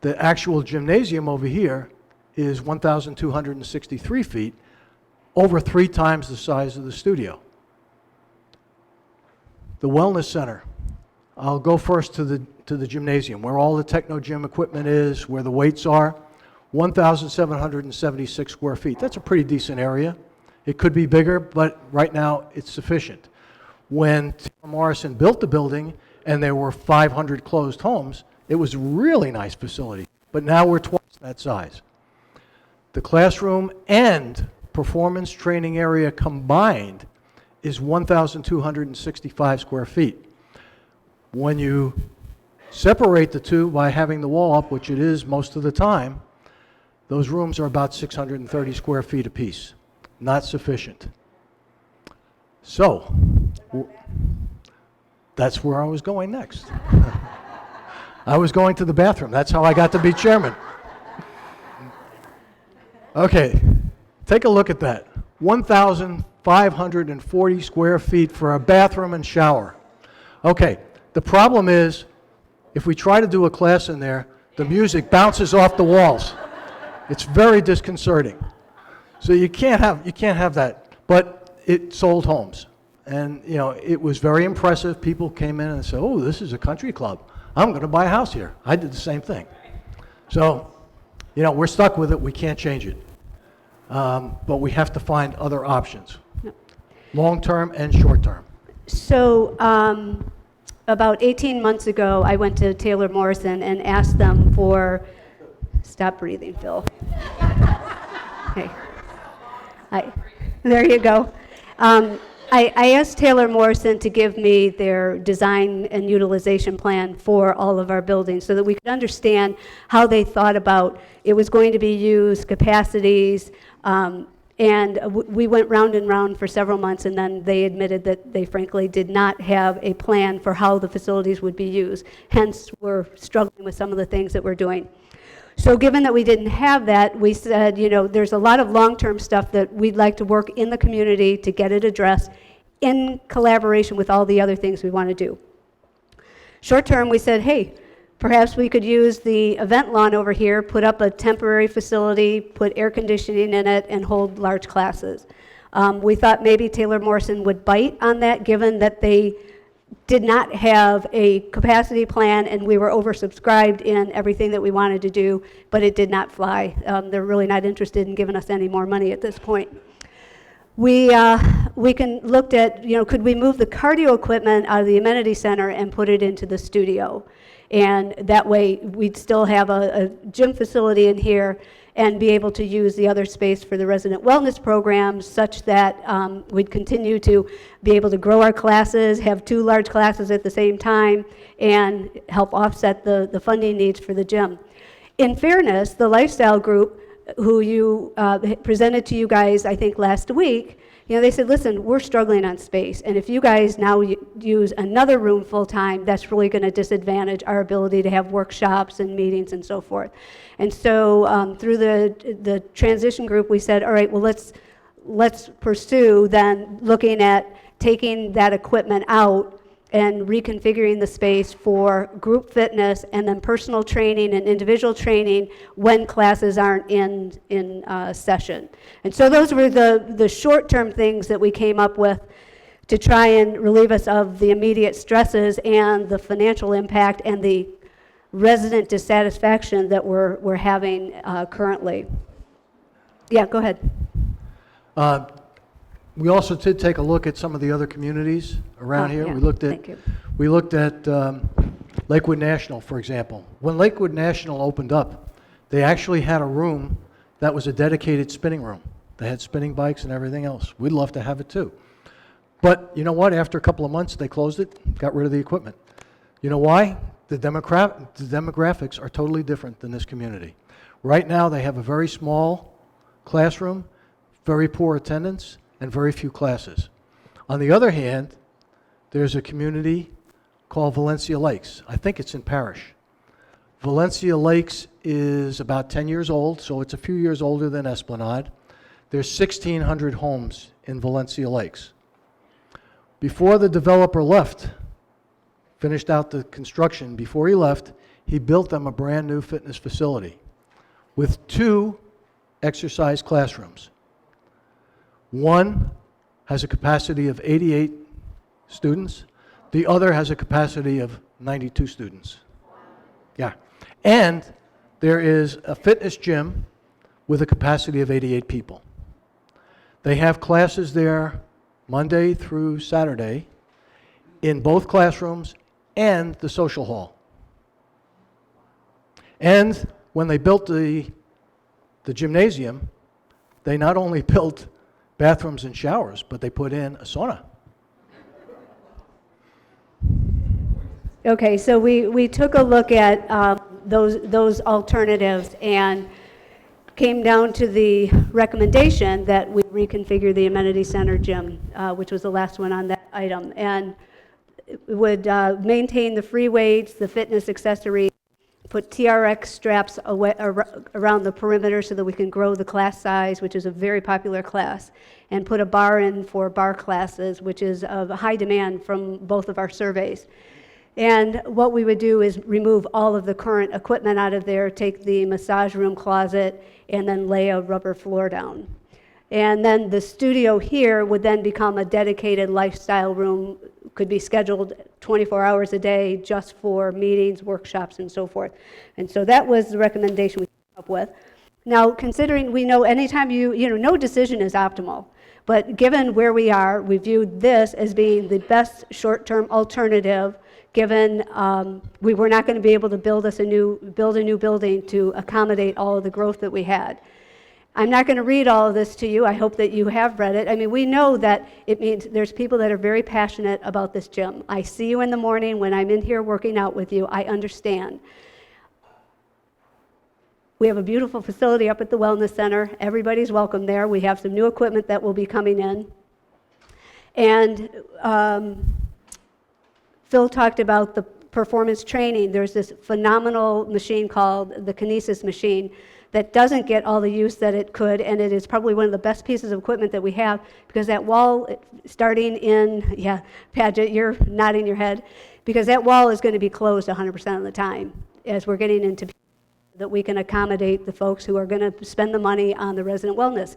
The actual gymnasium over here is 1,263 feet, over 3 times the size of the studio. The wellness center. I'll go first to the gymnasium, where all the techno gym equipment is, where the weights are. 1,776 square feet. That's a pretty decent area. It could be bigger, but right now it's sufficient. When Taylor Morrison built the building and there were 500 closed homes, it was a really nice facility. But now we're twice that size. The classroom and performance training area combined is 1,265 square feet. When you separate the two by having the wall up, which it is most of the time, those rooms are about 630 square feet apiece. Not sufficient. So, that's where I was going next. I was going to the bathroom. That's how I got to be chairman. Okay, take a look at that. 1,540 square feet for a bathroom and shower. Okay, the problem is, if we try to do a class in there, the music bounces off the walls. It's very disconcerting. So you can't have that. But it sold homes. And, you know, it was very impressive. People came in and said, oh, this is a country club. I'm going to buy a house here. I did the same thing. So, you know, we're stuck with it. We can't change it. But we have to find other options, long-term and short-term. So about 18 months ago, I went to Taylor Morrison and asked them for, stop breathing, Phil. Okay. There you go. I asked Taylor Morrison to give me their design and utilization plan for all of our buildings so that we could understand how they thought about it was going to be used, capacities, and we went round and round for several months, and then they admitted that they frankly did not have a plan for how the facilities would be used. Hence, we're struggling with some of the things that we're doing. So given that we didn't have that, we said, you know, there's a lot of long-term stuff that we'd like to work in the community to get it addressed in collaboration with all the other things we want to do. Short-term, we said, hey, perhaps we could use the event lawn over here, put up a temporary facility, put air conditioning in it, and hold large classes. We thought maybe Taylor Morrison would bite on that, given that they did not have a capacity plan and we were oversubscribed in everything that we wanted to do, but it did not fly. They're really not interested in giving us any more money at this point. We looked at, you know, could we move the cardio equipment out of the amenity center and put it into the studio? And that way we'd still have a gym facility in here and be able to use the other space for the resident wellness programs such that we'd continue to be able to grow our classes, have 2 large classes at the same time, and help offset the funding needs for the gym. In fairness, the lifestyle group, who you presented to you guys, I think, last week, you know, they said, listen, we're struggling on space, and if you guys now use another room full-time, that's really going to disadvantage our ability to have workshops and meetings and so forth. And so through the transition group, we said, all right, well, let's pursue then looking at taking that equipment out and reconfiguring the space for group fitness and then personal training and individual training when classes aren't in session. And so those were the short-term things that we came up with to try and relieve us of the immediate stresses and the financial impact and the resident dissatisfaction that we're having currently. Yeah, go ahead. We also did take a look at some of the other communities around here. Yeah, Thank you. We looked at Lakewood National, for example. When Lakewood National opened up, they actually had a room that was a dedicated spinning room. They had spinning bikes and everything else. We'd love to have it too. But you know what? After a couple of months, they closed it, got rid of the equipment. You know why? The demographics are totally different than this community. Right now, they have a very small classroom, very poor attendance, and very few classes. On the other hand, there's a community called Valencia Lakes. I think it's in Parish. Valencia Lakes is about 10 years old, so it's a few years older than Esplanade. There's 1,600 homes in Valencia Lakes. Before the developer left, finished out the construction, before he left, he built them a brand new fitness facility with 2 exercise classrooms. One has a capacity of 88 students. The other has a capacity of 92 students. Yeah. And there is a fitness gym with a capacity of 88 people. They have classes there Monday through Saturday in both classrooms and the social hall. And when they built the the gymnasium, they not only built bathrooms and showers, but they put in a sauna. Okay, so we took a look at those alternatives and came down to the recommendation that we reconfigure the amenity center gym, which was the last one on that item, and it would maintain the free weights, the fitness accessories, put TRX straps around the perimeter so that we can grow the class size, which is a very popular class, and put a bar in for bar classes, which is of high demand from both of our surveys. And what we would do is remove all of the current equipment out of there, take the massage room closet, and then lay a rubber floor down. And then the studio here would then become a dedicated lifestyle room, could be scheduled 24 hours a day just for meetings, workshops, and so forth. And so that was the recommendation we came up with. Now, considering we know anytime no decision is optimal, but given where we are, we viewed this as being the best short-term alternative, given we were not going to be able to build a new building to accommodate all of the growth that we had. I'm not going to read all of this to you. I hope that you have read it. I mean, we know that it means there's people that are very passionate about this gym. I see you in the morning when I'm in here working out with you. I understand. We have a beautiful facility up at the Wellness Center. Everybody's welcome there. We have some new equipment that will be coming in. And Phil talked about the performance training. There's this phenomenal machine called the Kinesis machine that doesn't get all the use that it could, and it is probably one of the best pieces of equipment that we have, because that wall, starting in, Padgett, you're nodding your head, because that wall is going to be closed 100% of the time as we're getting into that we can accommodate the folks who are going to spend the money on the resident wellness.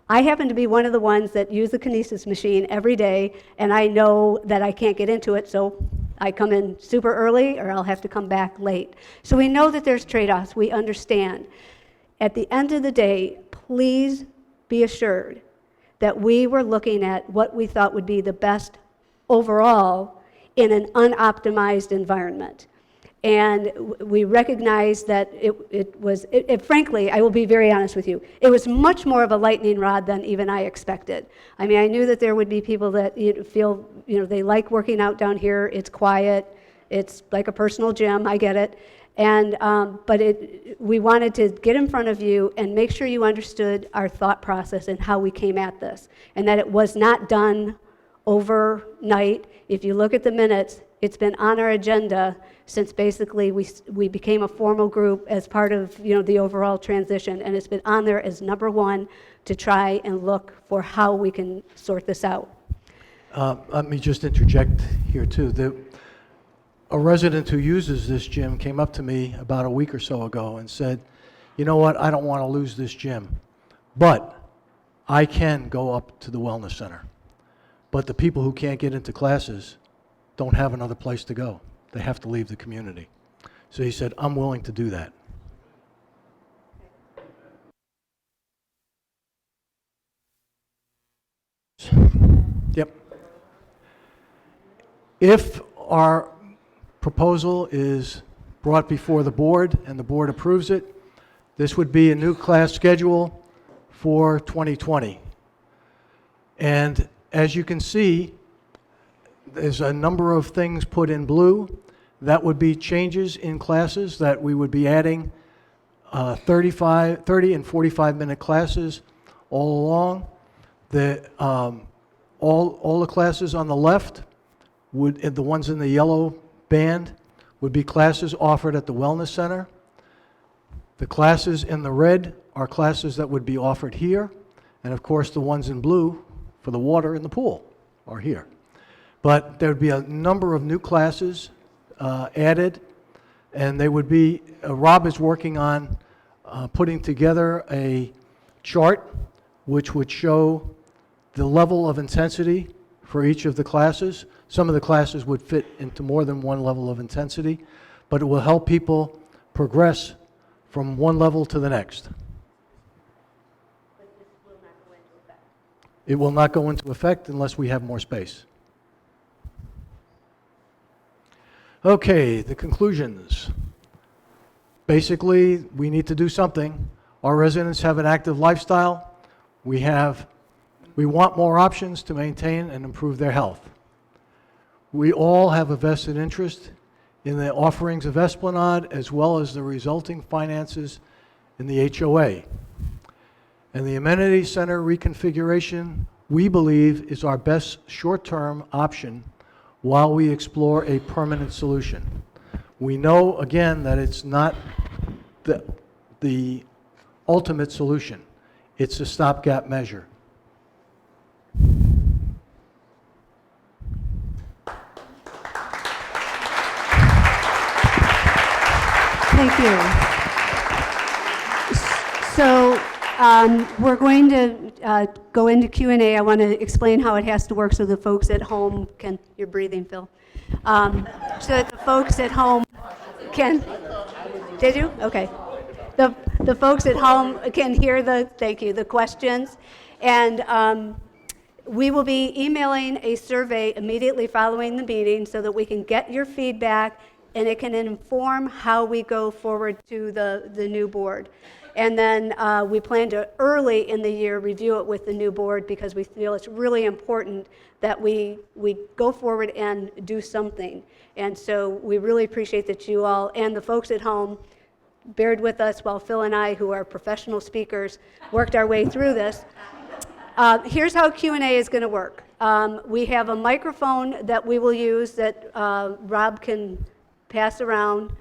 I happen to be one of the ones that use the Kinesis machine every day, and I know that I can't get into it, so I come in super early or I'll have to come back late. So we know that there's trade-offs. We understand. At the end of the day, please be assured that we were looking at what we thought would be the best overall in an unoptimized environment. And we recognize that frankly, I will be very honest with you, it was much more of a lightning rod than even I expected. I mean, I knew that there would be people that feel, they like working out down here, it's quiet, it's like a personal gym, I get it. And, but we wanted to get in front of you and make sure you understood our thought process and how we came at this, and that it was not done overnight. If you look at the minutes, it's been on our agenda since basically we became a formal group as part of the overall transition, and it's been on there as number one to try and look for how we can sort this out. Let me just interject here too. A resident who uses this gym came up to me about a week or so ago and said, you know what, I don't want to lose this gym, but I can go up to the wellness center. But the people who can't get into classes don't have another place to go. They have to leave the community. So he said, I'm willing to do that. Yep. If our proposal is brought before the board and the board approves it, this would be a new class schedule for 2020. And as you can see, there's a number of things put in blue. That would be changes in classes that we would be adding 30 and 45-minute classes all along. All the classes on the left, the ones in the yellow band, would be classes offered at the Wellness Center. The classes in the red are classes that would be offered here. And of course, the ones in blue for the water and the pool are here. But there would be a number of new classes added, and they would be, Rob is working on putting together a chart which would show the level of intensity for each of the classes. Some of the classes would fit into more than one level of intensity, but it will help people progress from one level to the next. But this will not go into effect. It will not go into effect unless we have more space. Okay, the conclusions. Basically, we need to do something. Our residents have an active lifestyle. We want more options to maintain and improve their health. We all have a vested interest in the offerings of Esplanade as well as the resulting finances in the HOA. And the amenity center reconfiguration, we believe, is our best short-term option while we explore a permanent solution. We know, again, that it's not the ultimate solution. It's a stopgap measure. Thank you. So we're going to go into Q&A. I want to explain how it has to work so the folks at home can, you're breathing, Phil. So that the folks at home can, did you? Okay. The folks at home can hear thank you, the questions. And we will be emailing a survey immediately following the meeting so that we can get your feedback and it can inform how we go forward to the new board. And then we plan to, early in the year, review it with the new board because we feel it's really important that we go forward and do something. And so we really appreciate that you all, and the folks at home, bared with us while Phil and I, who are professional speakers, worked our way through this. Here's how Q&A is going to work. We have a microphone that we will use that Rob can pass around.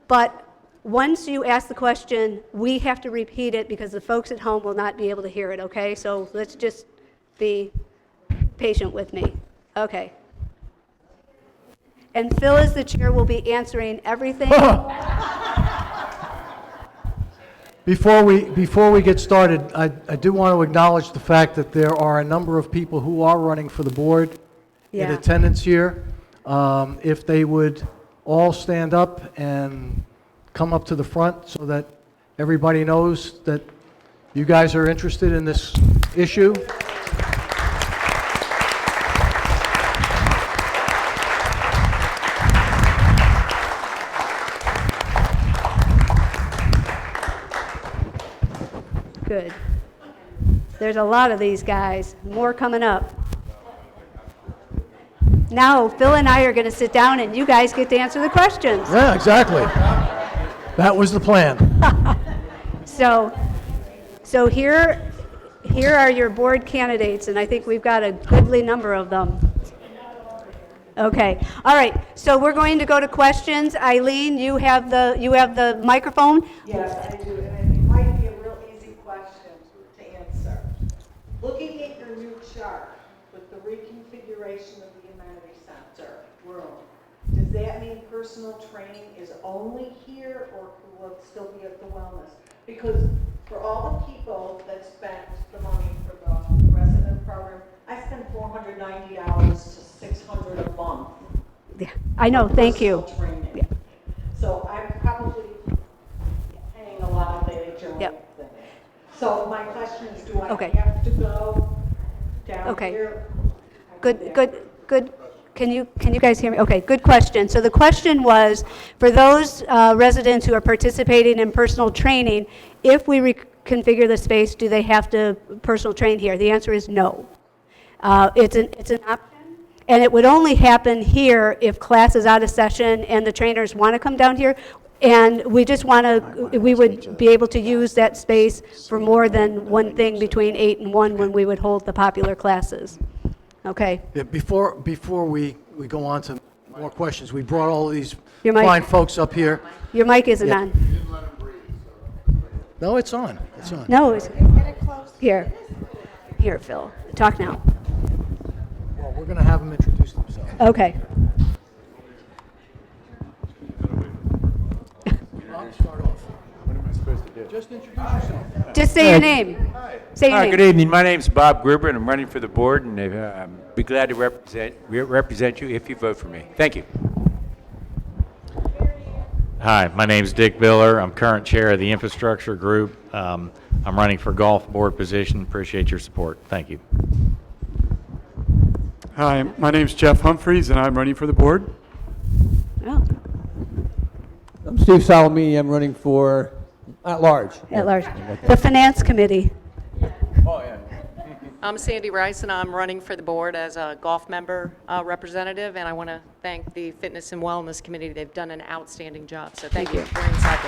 But once you ask the question, we have to repeat it because the folks at home will not be able to hear it, okay? So let's just be patient with me. Okay. And Phil, as the chair, will be answering everything. Before we get started, I do want to acknowledge the fact that there are a number of people who are running for the board in attendance here. If they would all stand up and come up to the front so that everybody knows that you guys are interested in this issue. Good. There's a lot of these guys. More coming up. Now, Phil and I are going to sit down and you guys get to answer the questions. Yeah, exactly. That was the plan. So here are your board candidates, and I think we've got a goodly number of them. Okay. All right. So we're going to go to questions. Eileen, you have the microphone. Yes, I do, and it might be a real easy question to answer. Looking at your new chart with the reconfiguration of the amenity center room, does that mean personal training is only here, or will it still be at the wellness? Because for all the people that spent the money for the resident program, I spent $490 to $600 a month. Yeah, I know. Thank you. Training. Yeah. So I'm probably paying a lot of that at your Yep. thing. So my question is, do I Okay. have to go down Okay. here? Good. Can you guys hear me? Okay, good question. So the question was, for those residents who are participating in personal training, if we reconfigure the space, do they have to personal train here? The answer is no. It's an option, and it would only happen here if class is out of session and the trainers want to come down here. And we just want to, we would be able to use that space for more than one thing between 8 and 1 when we would hold the popular classes. Okay. Yeah, before we go on to more questions, we brought all of these Your mic. fine folks up here. Your mic isn't Yeah. on. No, it's on. It's on. No, it's, here, Phil, talk now. Well, we're going to have them introduce themselves. Okay. I'll start off. What am I supposed to do? Just introduce yourself. Just say your name. Say your Hi, name. good evening. My name's Bob Gruber, and I'm running for the board, and I'd be glad to represent you if you vote for me. Thank you. Hi, my name's Dick Biller. I'm current chair of the infrastructure group. I'm running for golf board position. Appreciate your support. Thank you. Hi, my name's Jeff Humphreys, and I'm running for the board. Oh, I'm Steve Salamini. I'm running for At large. At large. The Finance Committee. Oh, yeah. I'm Sandy Rice, and I'm running for the board as a golf member representative, and I want to thank the Fitness and Wellness Committee. They've done an outstanding job, so thank you for your insight.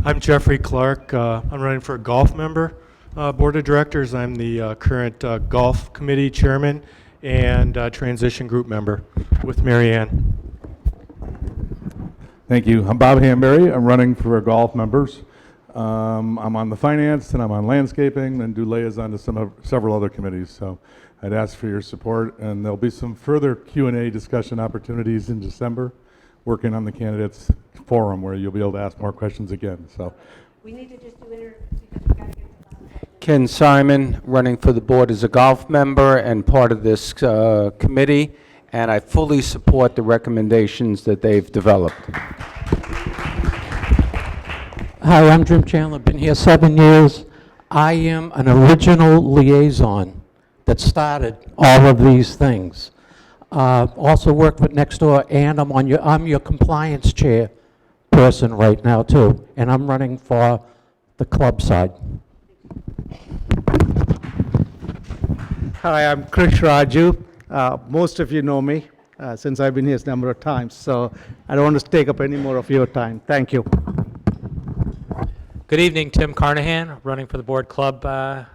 I'm Jeffrey Clark. I'm running for a golf member board of directors. I'm the current golf committee chairman and transition group member with Mary Ann. Thank you. I'm Bob Hamberry. I'm running for golf members. I'm on the finance and I'm on landscaping and do liaison to several other committees. So I'd ask for your support, and there'll be some further Q&A discussion opportunities in December, working on the candidates forum where you'll be able to ask more questions again. So We need to just do because we got to get Ken Simon, running for the board as a golf member and part of this committee, and I fully support the recommendations that they've developed. Hi, I'm Jim Chandler, been here 7 years. I am an original liaison that started all of these things. Also worked with Nextdoor, and I'm your compliance chair person right now too, and I'm running for the club side. Hi, I'm Krish Raju. Most of you know me since I've been here a number of times, so I don't want to take up any more of your time. Thank you. Good evening, Tim Carnahan, running for the board club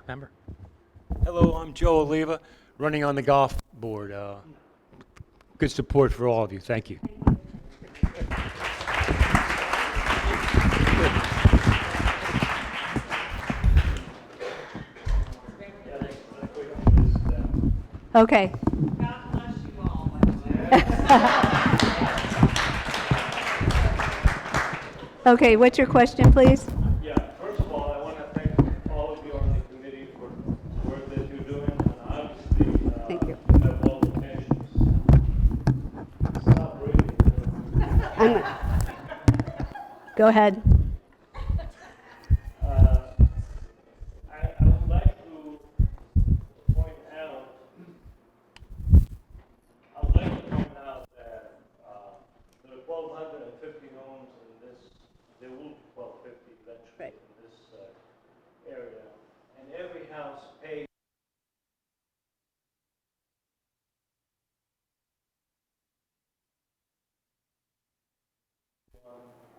member. Hello, I'm Joe Oliva, running on the golf board. Good support for all of you. Thank you. Okay. Okay, what's your question, please? Yeah, first of all, I want to thank all of you on the committee for the work that you're doing, and obviously, Thank you. have all the patience. Stop breathing. Go ahead. I would like to point out, that there are 1,250 homes in this, there will be 1,250 eventually in this area, and every house pays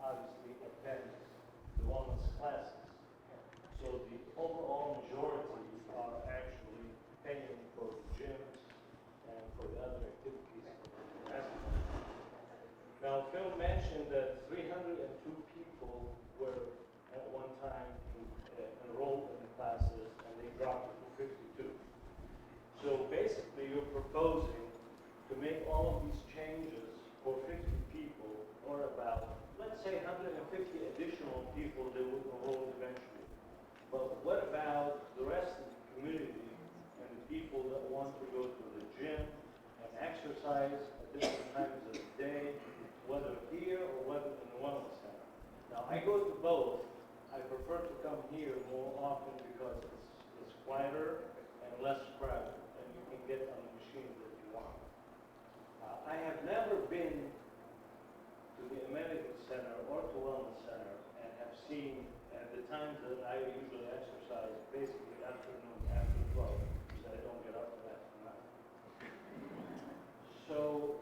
obviously attends the wellness classes. So the overall majority are actually paying for the gyms and for the other activities. Now, Phil mentioned that 302 people were at one time enrolled in the classes, and they dropped it to 52. So basically, you're proposing to make all of these changes for 50 people, or about, let's say, 150 additional people that will enroll eventually. But what about the rest of the community and the people that want to go to the gym and exercise at different times of the day, whether here or whether in the wellness center? Now, I go to both. I prefer to come here more often because it's quieter and less crowded, and you can get on the machines that you want. I have never been to the amenity center or to wellness center and have seen at the times that I usually exercise, basically afternoon after 12, because I don't get up to that tonight. So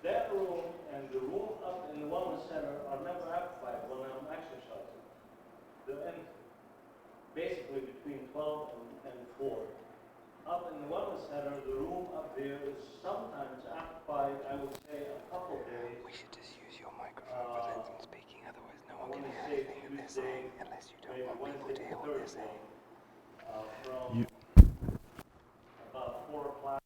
that room and the room up in the wellness center are never occupied when I'm exercising. They're empty, basically between 12 and 4. Up in the wellness center, the room up there is sometimes occupied, I would say, a couple days. We should just use your microphone for Lindsay speaking, otherwise no one can hear anything in this line, unless you don't want people to hear what they're saying. From about 4 o'clock.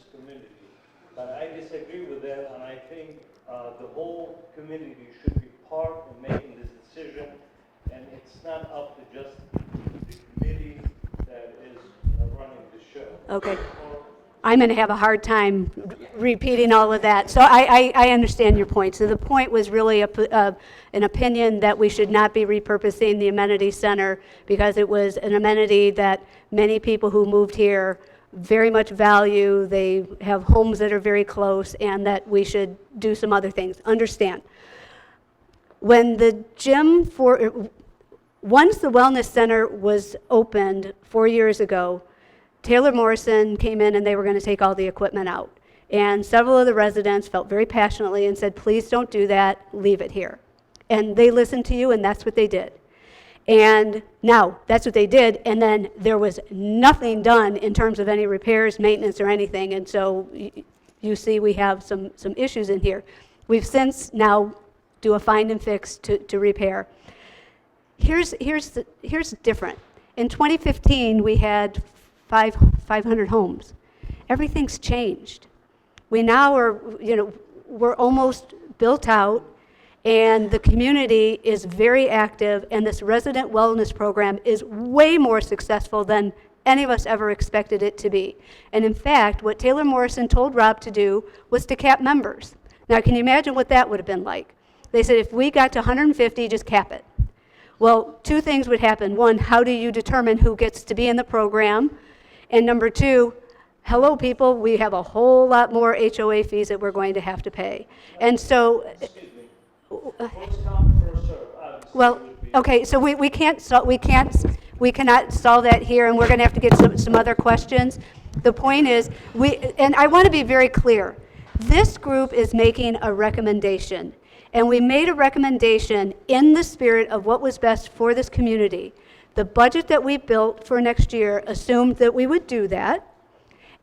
this community. But I disagree with that, and I think the whole community should be part in making this decision, and it's not up to just the committee that is running the show. Okay. I'm going to have a hard time repeating all of that. So I understand your point. So the point was really an opinion that we should not be repurposing the amenity center because it was an amenity that many people who moved here very much value. They have homes that are very close, and that we should do some other things. Understand. When the gym once the wellness center was opened 4 years ago, Taylor Morrison came in and they were going to take all the equipment out. And several of the residents felt very passionately and said, please don't do that, leave it here. And they listened to you, and that's what they did. And now, that's what they did, and then there was nothing done in terms of any repairs, maintenance, or anything, and so you see we have some issues in here. We've since now do a find and fix to repair. Here's different. In 2015, we had 500 homes. Everything's changed. We now are, we're almost built out, and the community is very active, and this resident wellness program is way more successful than any of us ever expected it to be. And in fact, what Taylor Morrison told Rob to do was to cap members. Now, can you imagine what that would have been like? They said, if we got to 150, just cap it. Well, two things would happen. One, how do you determine who gets to be in the program? And number two, hello, people, we have a whole lot more HOA fees that we're going to have to pay. And so, well, okay, so we cannot solve that here, and we're going to have to get some other questions. The point is, and I want to be very clear, this group is making a recommendation, and we made a recommendation in the spirit of what was best for this community. The budget that we built for next year assumed that we would do that,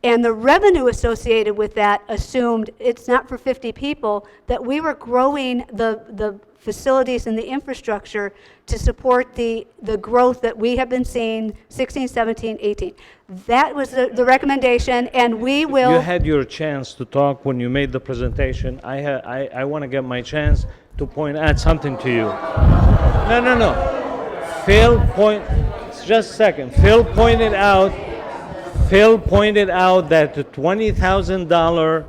and the revenue associated with that assumed it's not for 50 people, that we were growing the facilities and the infrastructure to support the growth that we have been seeing 16, 17, 18. That was the recommendation, and we will... You had your chance to talk when you made the presentation. I want to get my chance to point out something to you. No. Phil just a second. Phil pointed out that the $20,000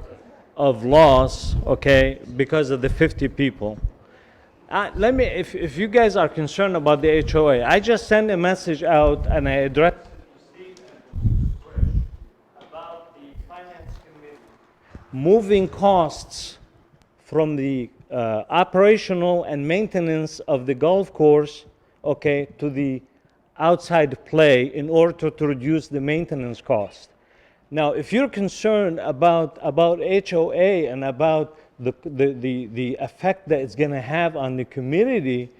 of loss, okay, because of the 50 people. If you guys are concerned about the HOA, I just sent a message out and I addressed about the finance committee moving costs from the operational and maintenance of the golf course, okay, to the outside play in order to reduce the maintenance cost. Now, if you're concerned about HOA and about the effect that it's going to have on the community,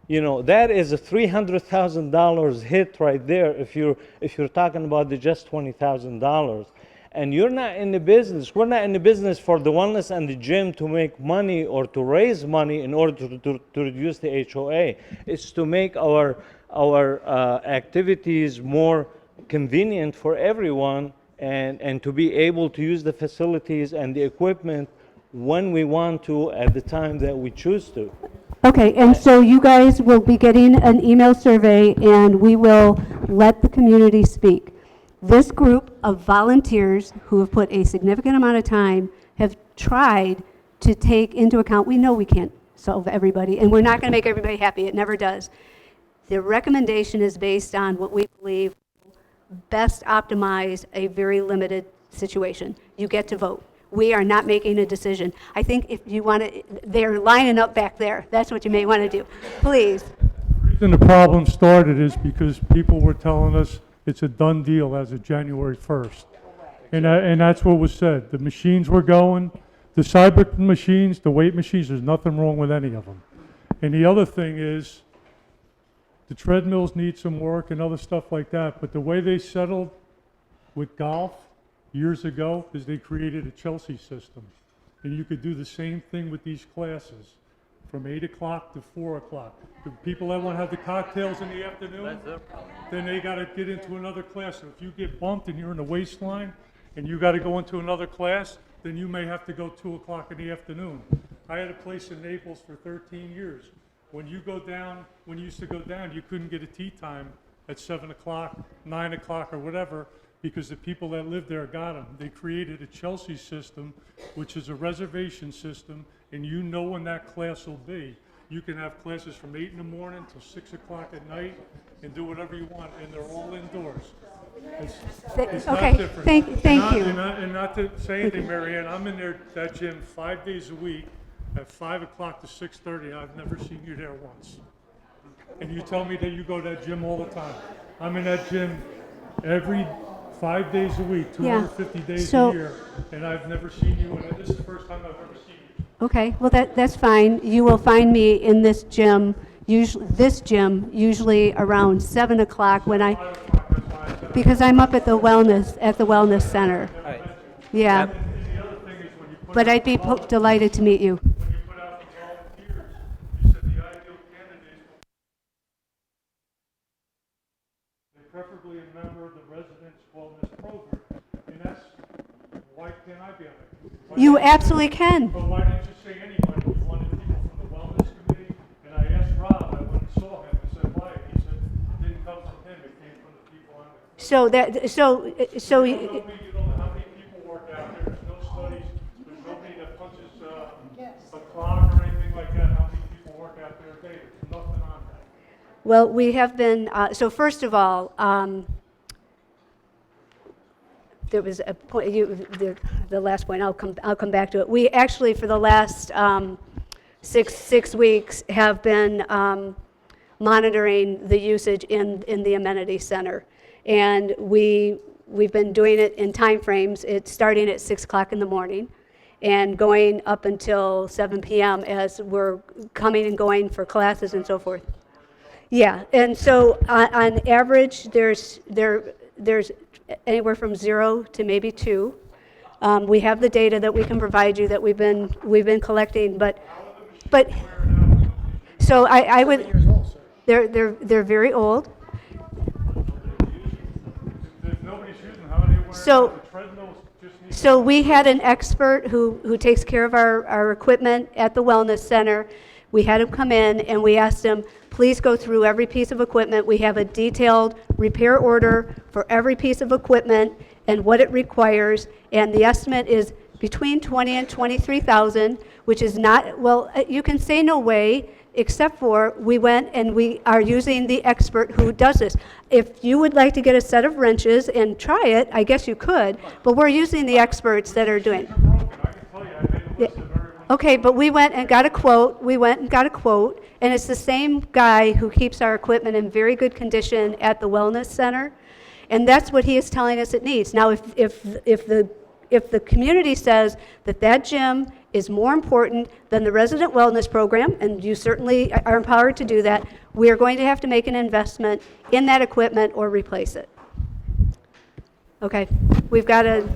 that is a $300,000 hit right there if you're talking about the just $20,000. And you're not in the business. We're not in the business for the wellness and the gym to make money or to raise money in order to reduce the HOA. It's to make our activities more convenient for everyone and to be able to use the facilities and the equipment when we want to at the time that we choose to. Okay, and so you guys will be getting an email survey, and we will let the community speak. This group of volunteers who have put a significant amount of time have tried to take into account, we know we can't solve everybody, and we're not going to make everybody happy. It never does. The recommendation is based on what we believe best optimize a very limited situation. You get to vote. We are not making a decision. I think if you want to, they're lining up back there. That's what you may want to do. Please. The reason the problem started is because people were telling us it's a done deal as of January 1st. And that's what was said. The machines were going, the cyber machines, the weight machines, there's nothing wrong with any of them. And the other thing is, the treadmills need some work and other stuff like that, but the way they settled with golf years ago is they created a Chelsea system. And you could do the same thing with these classes from 8 o'clock to 4 o'clock. The people that want to have the cocktails in the afternoon, then they got to get into another class. So if you get bumped and you're in the waistline, and you got to go into another class, then you may have to go 2 o'clock in the afternoon. I had a place in Naples for 13 years. When you used to go down, you couldn't get a tea time at 7 o'clock, 9 o'clock, or whatever, because the people that lived there got them. They created a Chelsea system, which is a reservation system, and you know when that class will be. You can have classes from 8 in the morning till 6 o'clock at night and do whatever you want, and they're all indoors. It's Okay, not different. thank you. And not to say anything, Mary Ann, I'm in that gym 5 days a week at 5 o'clock to 6:30. I've never seen you there once. And you tell me that you go to that gym all the time. I'm in that gym every 5 days a week, 250 days a year, and I've never seen you, and this is the first time I've ever seen you. Okay, well, that's fine. You will find me in this gym, usually around 7 o'clock because I'm up at the wellness center. Right. Yeah. But I'd be delighted to meet you. When you put out the volunteers, you said the ideal candidates, they preferably a member of the residence wellness program, and that's, why can't I be on it? You absolutely can. But why didn't you say anybody? You wanted people from the wellness committee, and I asked Rob, I went and saw him, and said, why? He said, it didn't come from him, it came from the people on it. So You don't know how many people work out there, there's no studies, there's nobody that punches a clock or anything like that, how many people work out there a day, there's nothing on that. well, we have been, so first of all, there was a point, the last point, I'll come back to it. We actually, for the last six weeks, have been monitoring the usage in the amenity center. And we've been doing it in time frames. It's starting at 6 o'clock in the morning and going up until 7 p.m. as we're coming and going for classes and so forth. Yeah, and so on average, there's anywhere from 0 to maybe 2. We have the data that we can provide you that we've been collecting, but so I would. They're very old. So we had an expert who takes care of our equipment at the wellness center. We had him come in and we asked him, please go through every piece of equipment. We have a detailed repair order for every piece of equipment and what it requires. And the estimate is between 20 and 23,000, which is not, well, you can say no way, except for we went and we are using the expert who does this. If you would like to get a set of wrenches and try it, I guess you could, but we're using the experts that are doing it. Okay, but we went and got a quote, and it's the same guy who keeps our equipment in very good condition at the wellness center, and that's what he is telling us it needs. Now, if the community says that gym is more important than the resident wellness program, and you certainly are empowered to do that, we are going to have to make an investment in that equipment or replace it. Okay, we've got a...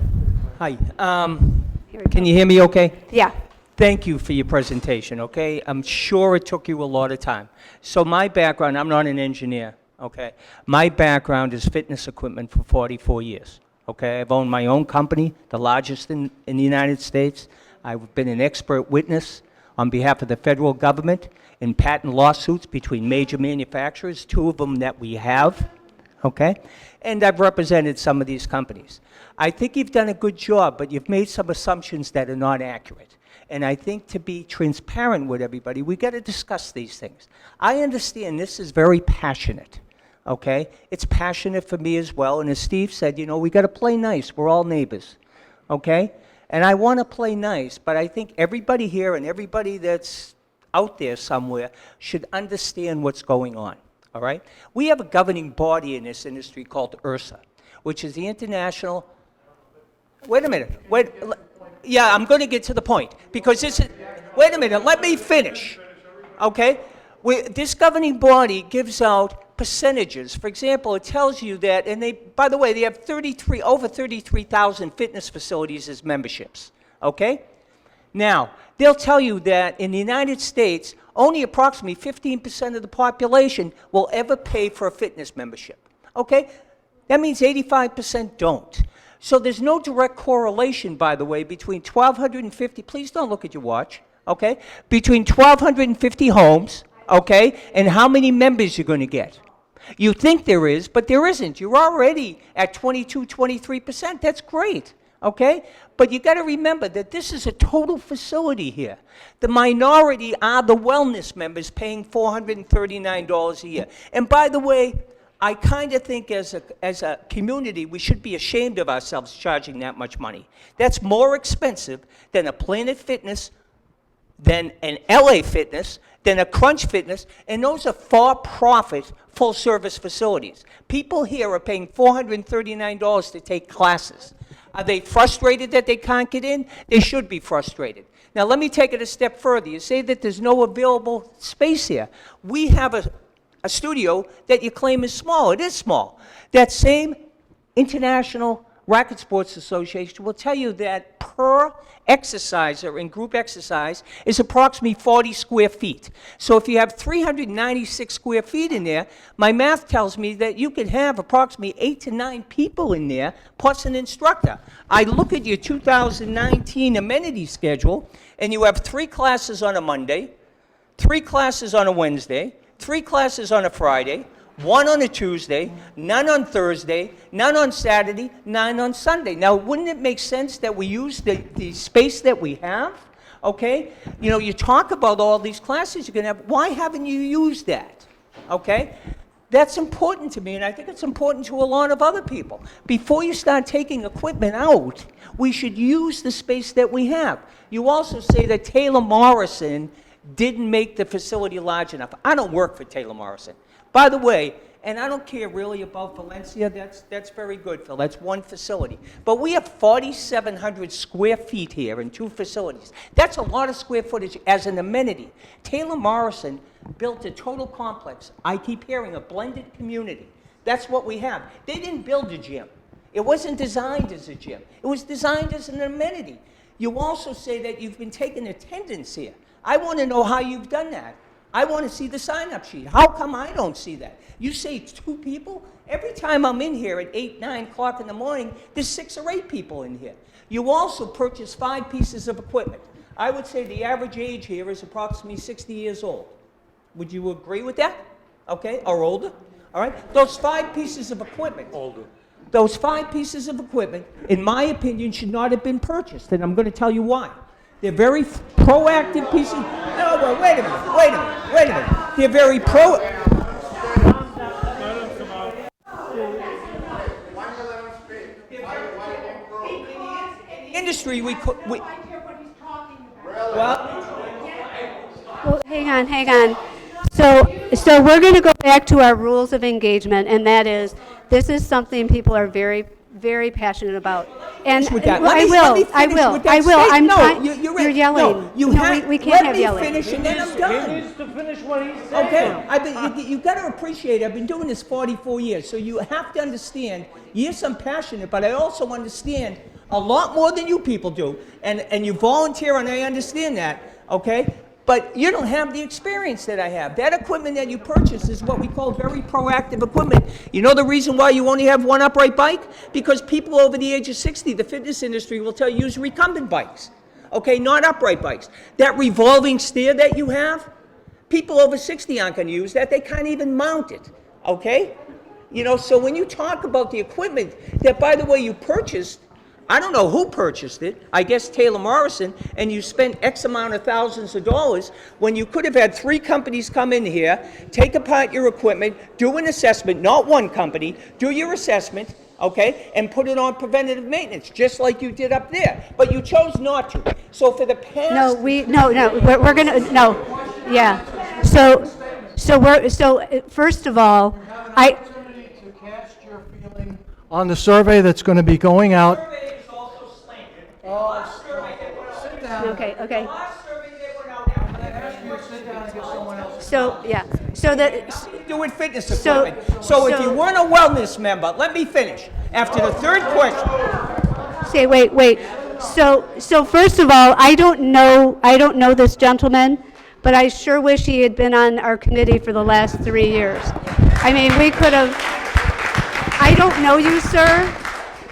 Hi. Can you hear me okay? Yeah. Thank you for your presentation, okay? I'm sure it took you a lot of time. So my background, I'm not an engineer, okay? My background is fitness equipment for 44 years, okay? I've owned my own company, the largest in the United States. I've been an expert witness on behalf of the federal government in patent lawsuits between major manufacturers, 2 of them that we have, okay? And I've represented some of these companies. I think you've done a good job, but you've made some assumptions that are not accurate. And I think to be transparent with everybody, we got to discuss these things. I understand this is very passionate, okay? It's passionate for me as well. And as Steve said, you know, we got to play nice. We're all neighbors, okay? And I want to play nice, but I think everybody here and everybody that's out there somewhere should understand what's going on, all right? We have a governing body in this industry called IRSA, which is the International... Wait a minute. Yeah, I'm going to get to the point, because this is... Wait a minute, let me finish, okay? This governing body gives out percentages. For example, it tells you that, and they, by the way, they have over 33,000 fitness facilities as memberships, okay? Now, they'll tell you that in the United States, only approximately 15% of the population will ever pay for a fitness membership, okay? That means 85% don't. So there's no direct correlation, by the way, between 1,250, please don't look at your watch, okay? Between 1,250 homes, okay, and how many members you're going to get. You think there is, but there isn't. You're already at 22, 23%. That's great, okay? But you got to remember that this is a total facility here. The minority are the wellness members paying $439 a year. And by the way, I kind of think as a community, we should be ashamed of ourselves charging that much money. That's more expensive than a Planet Fitness, than an LA Fitness, than a Crunch Fitness, and those are for-profit, full-service facilities. People here are paying $439 to take classes. Are they frustrated that they can't get in? They should be frustrated. Now, let me take it a step further. You say that there's no available space here. We have a studio that you claim is small. It is small. That same International Racket Sports Association will tell you that per exerciser in group exercise is approximately 40 square feet. So if you have 396 square feet in there, my math tells me that you could have approximately 8 to 9 people in there, plus an instructor. I look at your 2019 amenity schedule, and you have 3 classes on a Monday, 3 classes on a Wednesday, 3 classes on a Friday, 1 on a Tuesday, none on Thursday, none on Saturday, 9 on Sunday. Now, wouldn't it make sense that we use the space that we have? Okay? You know, you talk about all these classes you're going to have. Why haven't you used that? Okay? That's important to me, and I think it's important to a lot of other people. Before you start taking equipment out, we should use the space that we have. You also say that Taylor Morrison didn't make the facility large enough. I don't work for Taylor Morrison. By the way, and I don't care really about Valencia, that's very good, Phil. That's one facility. But we have 4,700 square feet here in 2 facilities. That's a lot of square footage as an amenity. Taylor Morrison built a total complex. I keep hearing a blended community. That's what we have. They didn't build a gym. It wasn't designed as a gym. It was designed as an amenity. You also say that you've been taking attendance here. I want to know how you've done that. I want to see the sign-up sheet. How come I don't see that? You say 2 people? Every time I'm in here at 8, 9 o'clock in the morning, there's 6 or 8 people in here. You also purchase 5 pieces of equipment. I would say the average age here is approximately 60 years old. Would you agree with that? Okay, or older? All right, those 5 pieces of equipment. Older. Those 5 pieces of equipment, in my opinion, should not have been purchased, and I'm going to tell you why. They're very proactive pieces. No, well, wait a minute. They're very industry, well, hang on. So we're going to go back to our rules of engagement, and that is, this is something people are very, very passionate about. And I will. You're yelling. No, we can't have yelling. Let me finish, and then I'm done. He needs to finish what he's saying. Okay, you've got to appreciate, I've been doing this 44 years, so you have to understand, yes, I'm passionate, but I also understand a lot more than you people do, and you volunteer, and I understand that, okay? But you don't have the experience that I have. That equipment that you purchase is what we call very proactive equipment. You know the reason why you only have 1 upright bike? Because people over the age of 60, the fitness industry will tell you use recumbent bikes, okay, not upright bikes. That revolving stair that you have, people over 60 aren't going to use that. They can't even mount it, okay? You know, so when you talk about the equipment that, by the way, you purchased, I don't know who purchased it, I guess Taylor Morrison, and you spent X amount of thousands of dollars when you could have had 3 companies come in here, take apart your equipment, do an assessment, not one company, do your assessment, okay, and put it on preventative maintenance, just like you did up there. But you chose not to. So for the past... we're going to, yeah. So first of all, on the survey that's going to be going out. Okay. So, yeah. So that... Do with fitness equipment. So if you weren't a wellness member, let me finish. After the 3rd question... Say, wait. So first of all, I don't know this gentleman, but I sure wish he had been on our committee for the last 3 years. I mean, we could have... I don't know you, sir.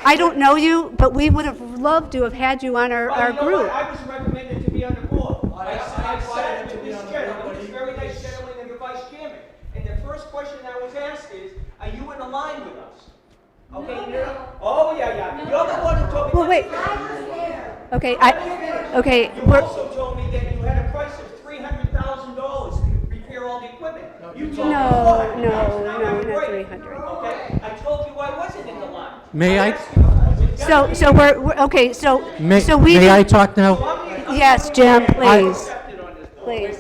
I don't know you, but we would have loved to have had you on our Well, you know what? group. I was recommended to be on the board. I sat with this gentleman, this very nice gentleman, and the vice chairman. And the first question I was asked is, are you in line with us? Okay, no. Oh, yeah. You're the one who told me. Well, wait. Okay, okay, You we're, also told me that you had a price of $300,000 to repair all the equipment. You told me no, $400,000, no, and I no, had a not break. 300. Okay, I told you I wasn't in the line. May I? asked you, was it done? So we're, okay, so we. May I talk now? Yes, Jim, please. Please.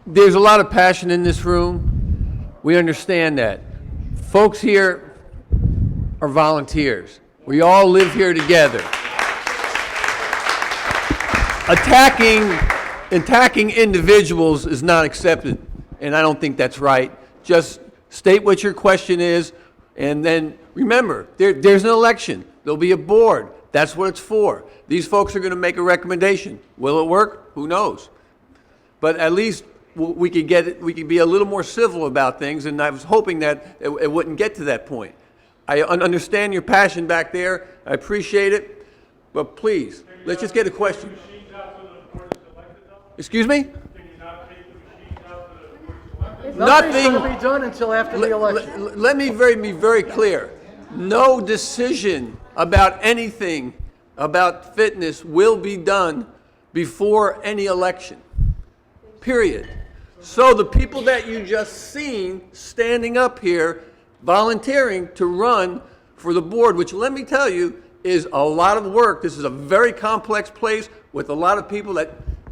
There's a lot of passion in this room. We understand that. Folks here are volunteers. We all live here together. Attacking individuals is not accepted, and I don't think that's right. Just state what your question is, and then remember, there's an election. There'll be a board. That's what it's for. These folks are going to make a recommendation. Will it work? Who knows? But at least we could be a little more civil about things, and I was hoping that it wouldn't get to that point. I understand your passion back there. I appreciate it. But please, let's just get a question. Excuse me? Nothing's going to be done until after the election. Let me be very clear. No decision about anything about fitness will be done before any election. Period. So the people that you just seen standing up here volunteering to run for the board, which let me tell you is a lot of work. This is a very complex place with a lot of people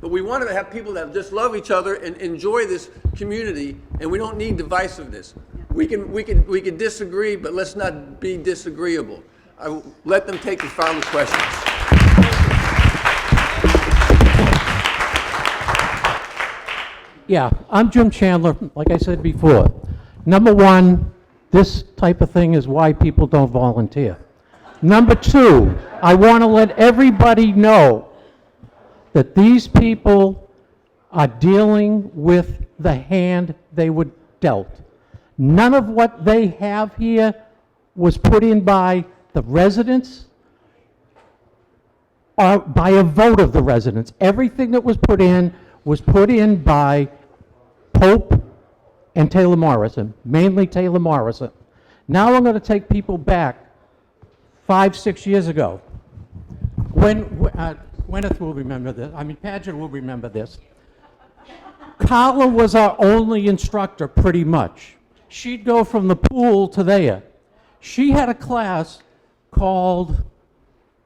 but we want to have people that just love each other and enjoy this community, and we don't need divisiveness. We can disagree, but let's not be disagreeable. I will let them take the final questions. Yeah, I'm Jim Chandler, like I said before. Number one, this type of thing is why people don't volunteer. Number two, I want to let everybody know that these people are dealing with the hand they were dealt. None of what they have here was put in by the residents or by a vote of the residents. Everything that was put in by Pope and Taylor Morrison, mainly Taylor Morrison. Now I'm going to take people back 5-6 years ago. Gwyneth will remember this. Padgett will remember this. Carla was our only instructor, pretty much. She'd go from the pool to there. She had a class called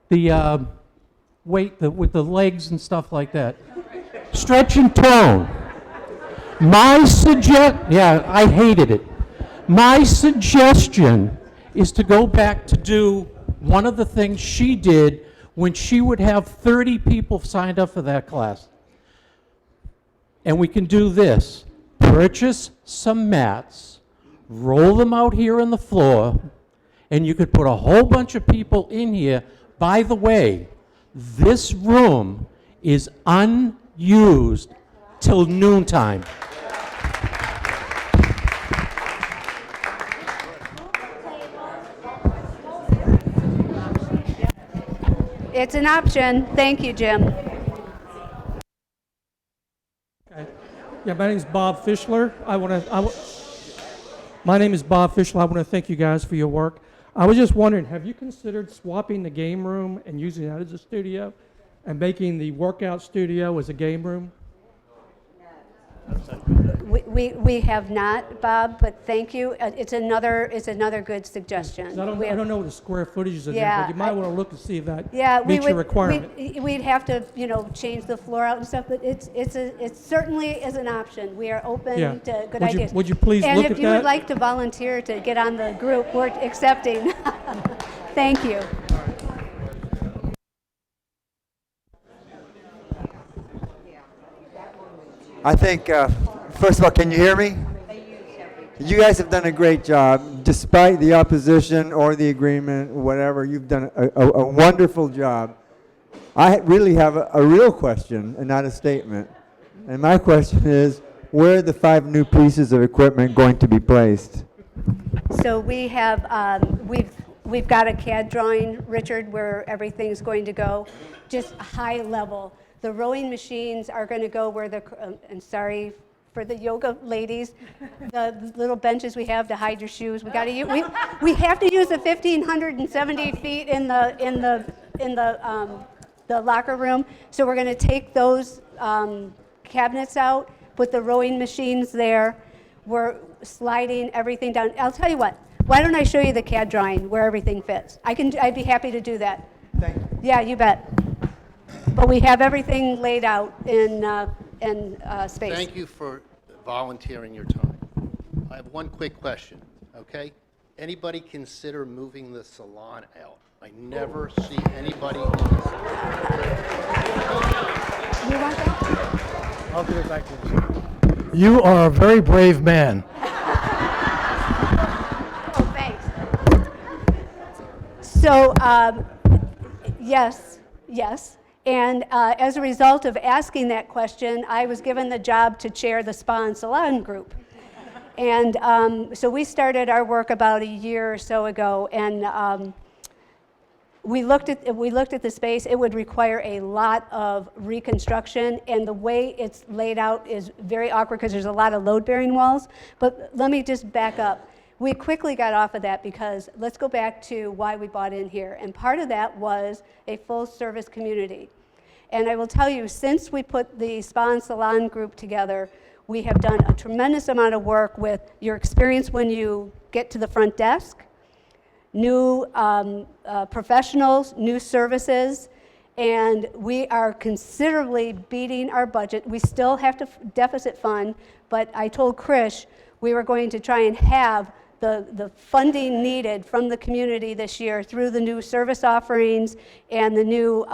the weight with the legs and stuff like that. Stretch and tone. I hated it. My suggestion is to go back to do one of the things she did when she would have 30 people signed up for that class. And we can do this. Purchase some mats, roll them out here on the floor, and you could put a whole bunch of people in here. By the way, this room is unused till noontime. It's an option. Thank you, Jim. Okay. Yeah, my name is Bob Fischler. My name is Bob Fischler. I want to thank you guys for your work. I was just wondering, have you considered swapping the game room and using that as a studio and making the workout studio as a game room? We have not, Bob, but thank you. It's another good suggestion. I don't know what the square footage is in there, Yeah, but you might want to look to see if that we meets your requirement. We'd have to, change the floor out and stuff, but it certainly is an option. We are open Yeah. to good Would you- ideas. would you please look at And if you would that? like to volunteer to get on the group, we're accepting. Thank you. I think, first of all, can you hear me? You guys have done a great job. Despite the opposition or the agreement, whatever, you've done a wonderful job. I really have a real question and not a statement. And my question is, where are the 5 new pieces of equipment going to be placed? So we've got a CAD drawing, Richard, where everything's going to go, just high level. The rowing machines are going to go where and sorry for the yoga ladies, the little benches we have to hide your shoes. We have to use the 1,570 feet in the locker room. So we're going to take those cabinets out, put the rowing machines there. We're sliding everything down. I'll tell you what. Why don't I show you the CAD drawing where everything fits? I'd be happy to do that. Thank you. Yeah, you bet. But we have everything laid out in space. Thank you for volunteering your time. I have one quick question, okay? Anybody consider moving the salon out? I never see anybody. You want that? I'll give it back to you. You are a very brave man. Oh, thanks. So, yes. And as a result of asking that question, I was given the job to chair the Spa and Salon group. And so we started our work about a year or so ago, and we looked at the space. It would require a lot of reconstruction, and the way it's laid out is very awkward because there's a lot of load-bearing walls. But let me just back up. We quickly got off of that because let's go back to why we bought in here. And part of that was a full-service community. And I will tell you, since we put the Spa and Salon group together, we have done a tremendous amount of work with your experience when you get to the front desk, new professionals, new services, and we are considerably beating our budget. We still have to deficit fund, but I told Krish we were going to try and have the funding needed from the community this year through the new service offerings and the new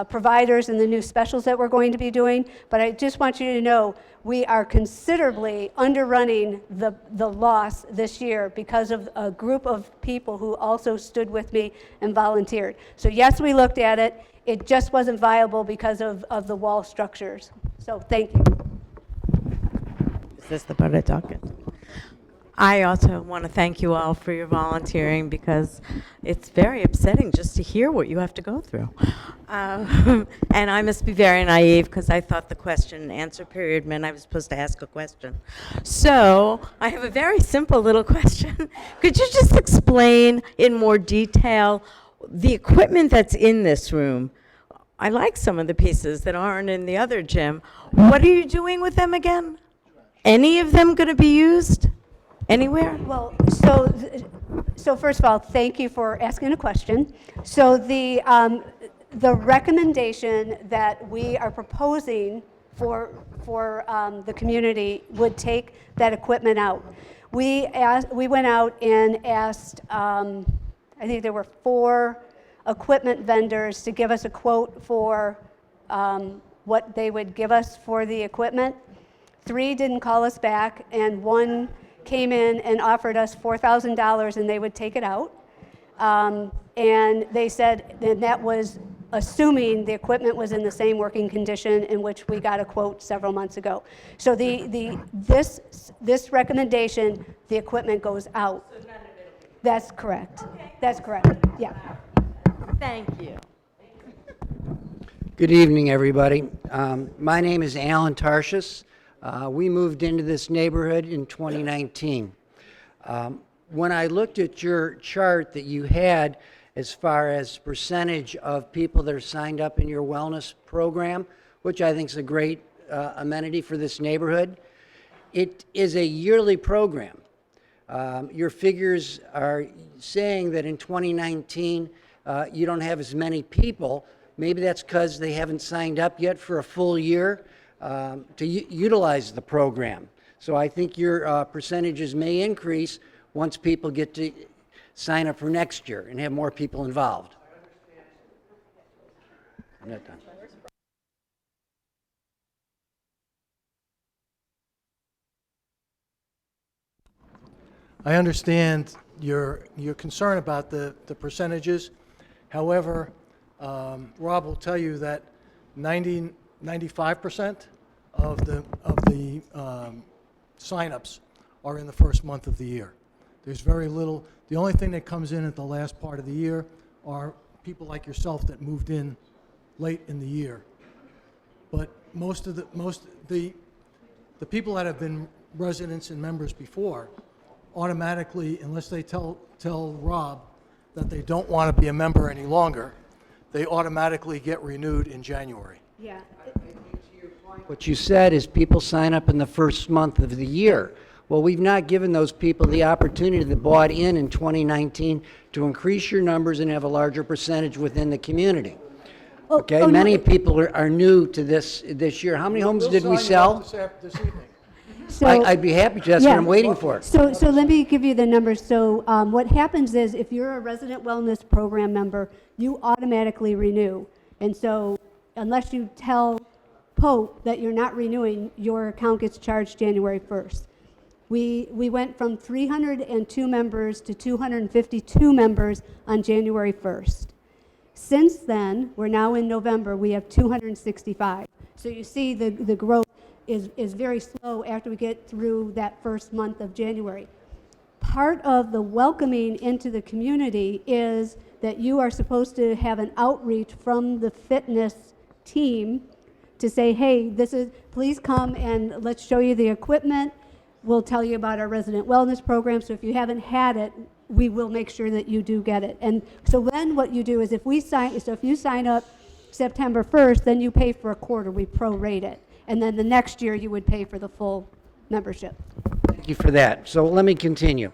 providers and the new specials that we're going to be doing. But I just want you to know we are considerably underrunning the loss this year because of a group of people who also stood with me and volunteered. So yes, we looked at it. It just wasn't viable because of the wall structures. So thank you. Is this the part of talking? I also want to thank you all for your volunteering because it's very upsetting just to hear what you have to go through. And I must be very naive because I thought the question and answer period meant I was supposed to ask a question. So I have a very simple little question. Could you just explain in more detail the equipment that's in this room? I like some of the pieces that aren't in the other gym. What are you doing with them again? Any of them going to be used? Anywhere? Well, so first of all, thank you for asking a question. So the recommendation that we are proposing for the community would take that equipment out. We went out and asked, I think there were 4 equipment vendors to give us a quote for what they would give us for the equipment. 3 didn't call us back, and 1 came in and offered us $4,000 and they would take it out. And they said that was assuming the equipment was in the same working condition in which we got a quote several months ago. So this recommendation, the equipment goes out. So none of it will be. That's correct. Okay. That's correct. Yeah. Thank you. Good evening, everybody. My name is Alan Tarshis. We moved into this neighborhood in 2019. When I looked at your chart that you had as far as percentage of people that are signed up in your wellness program, which I think is a great amenity for this neighborhood, it is a yearly program. Your figures are saying that in 2019 you don't have as many people. Maybe that's because they haven't signed up yet for a full year to utilize the program. So I think your percentages may increase once people get to sign up for next year and have more people involved. I'm not done. I understand your concern about the percentages. However, Rob will tell you that 95% of the signups are in the first month of the year. There's very little, the only thing that comes in at the last part of the year are people like yourself that moved in late in the year. But the people that have been residents and members before automatically, unless they tell Rob that they don't want to be a member any longer, they automatically get renewed in January. Yeah. What you said is people sign up in the first month of the year. Well, we've not given those people the opportunity that bought in 2019 to increase your numbers and have a larger percentage within the community. Okay, many people are new to this year. How many homes did we sell? This evening. So, I'd be happy to. That's what I'm waiting for. So let me give you the numbers. So what happens is if you're a resident wellness program member, you automatically renew. And so unless you tell Pope that you're not renewing, your account gets charged January 1st. We went from 302 members to 252 members on January 1st. Since then, we're now in November, we have 265. So you see the growth is very slow after we get through that first month of January. Part of the welcoming into the community is that you are supposed to have an outreach from the fitness team to say, hey, please come and let's show you the equipment. We'll tell you about our resident wellness program. So if you haven't had it, we will make sure that you do get it. And so then what you do is if you sign up September 1st, then you pay for a quarter, we prorate it. And then the next year you would pay for the full membership. Thank you for that. So let me continue.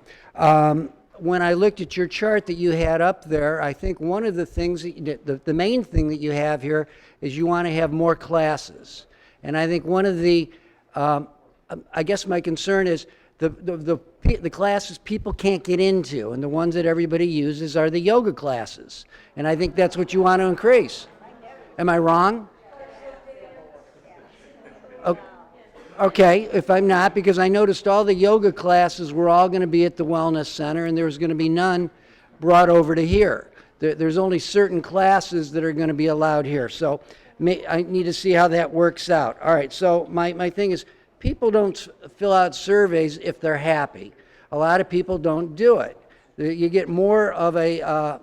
When I looked at your chart that you had up there, I think one of the things, the main thing that you have here is you want to have more classes. And I think one of the, I guess my concern is the classes people can't get into, and the ones that everybody uses are the yoga classes. And I think that's what you want to increase. Am I wrong? Okay, if I'm not, because I noticed all the yoga classes were all going to be at the Wellness Center, and there was going to be none brought over to here. There's only certain classes that are going to be allowed here. So I need to see how that works out. All right, so my thing is, people don't fill out surveys if they're happy. A lot of people don't do it. You get more of a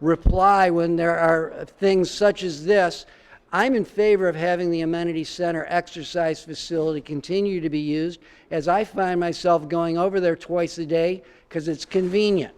reply when there are things such as this. I'm in favor of having the amenity center exercise facility continue to be used, as I find myself going over there twice a day because it's convenient.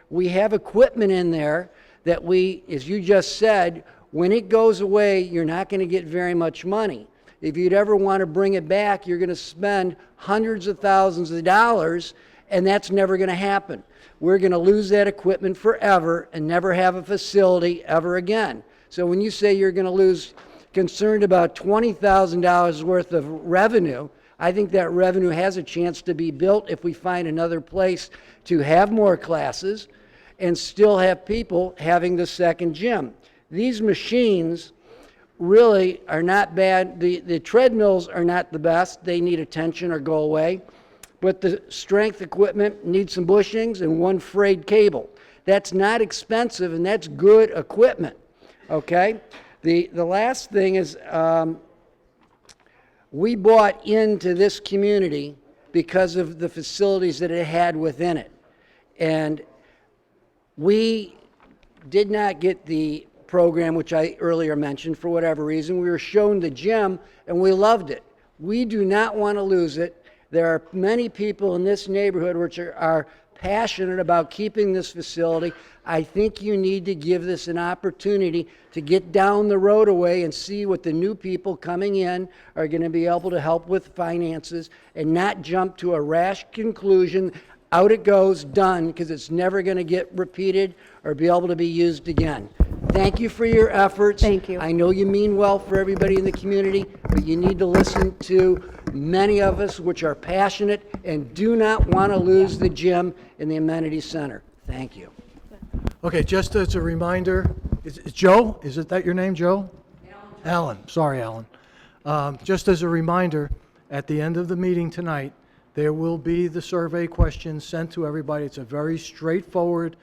We have equipment in there that as you just said, when it goes away, you're not going to get very much money. If you'd ever want to bring it back, you're going to spend hundreds of thousands of dollars, and that's never going to happen. We're going to lose that equipment forever and never have a facility ever again. So when you say you're going to lose, concerned about $20,000 worth of revenue, I think that revenue has a chance to be built if we find another place to have more classes and still have people having the second gym. These machines really are not bad. The treadmills are not the best. They need attention or go away. But the strength equipment needs some bushings and one frayed cable. That's not expensive, and that's good equipment. Okay? The last thing is we bought into this community because of the facilities that it had within it. And we did not get the program, which I earlier mentioned, for whatever reason. We were shown the gym, and we loved it. We do not want to lose it. There are many people in this neighborhood which are passionate about keeping this facility. I think you need to give this an opportunity to get down the road away and see what the new people coming in are going to be able to help with finances, and not jump to a rash conclusion, out it goes, done, because it's never going to get repeated or be able to be used again. Thank you for your efforts. Thank you. I know you mean well for everybody in the community, but you need to listen to many of us which are passionate and do not want to lose the gym in the amenity center. Thank you. Okay, just as a reminder, is Joe? Is it that your name, Joe? Alan. Sorry, Alan. Just as a reminder, at the end of the meeting tonight, there will be the survey questions sent to everybody. It's a very straightforward,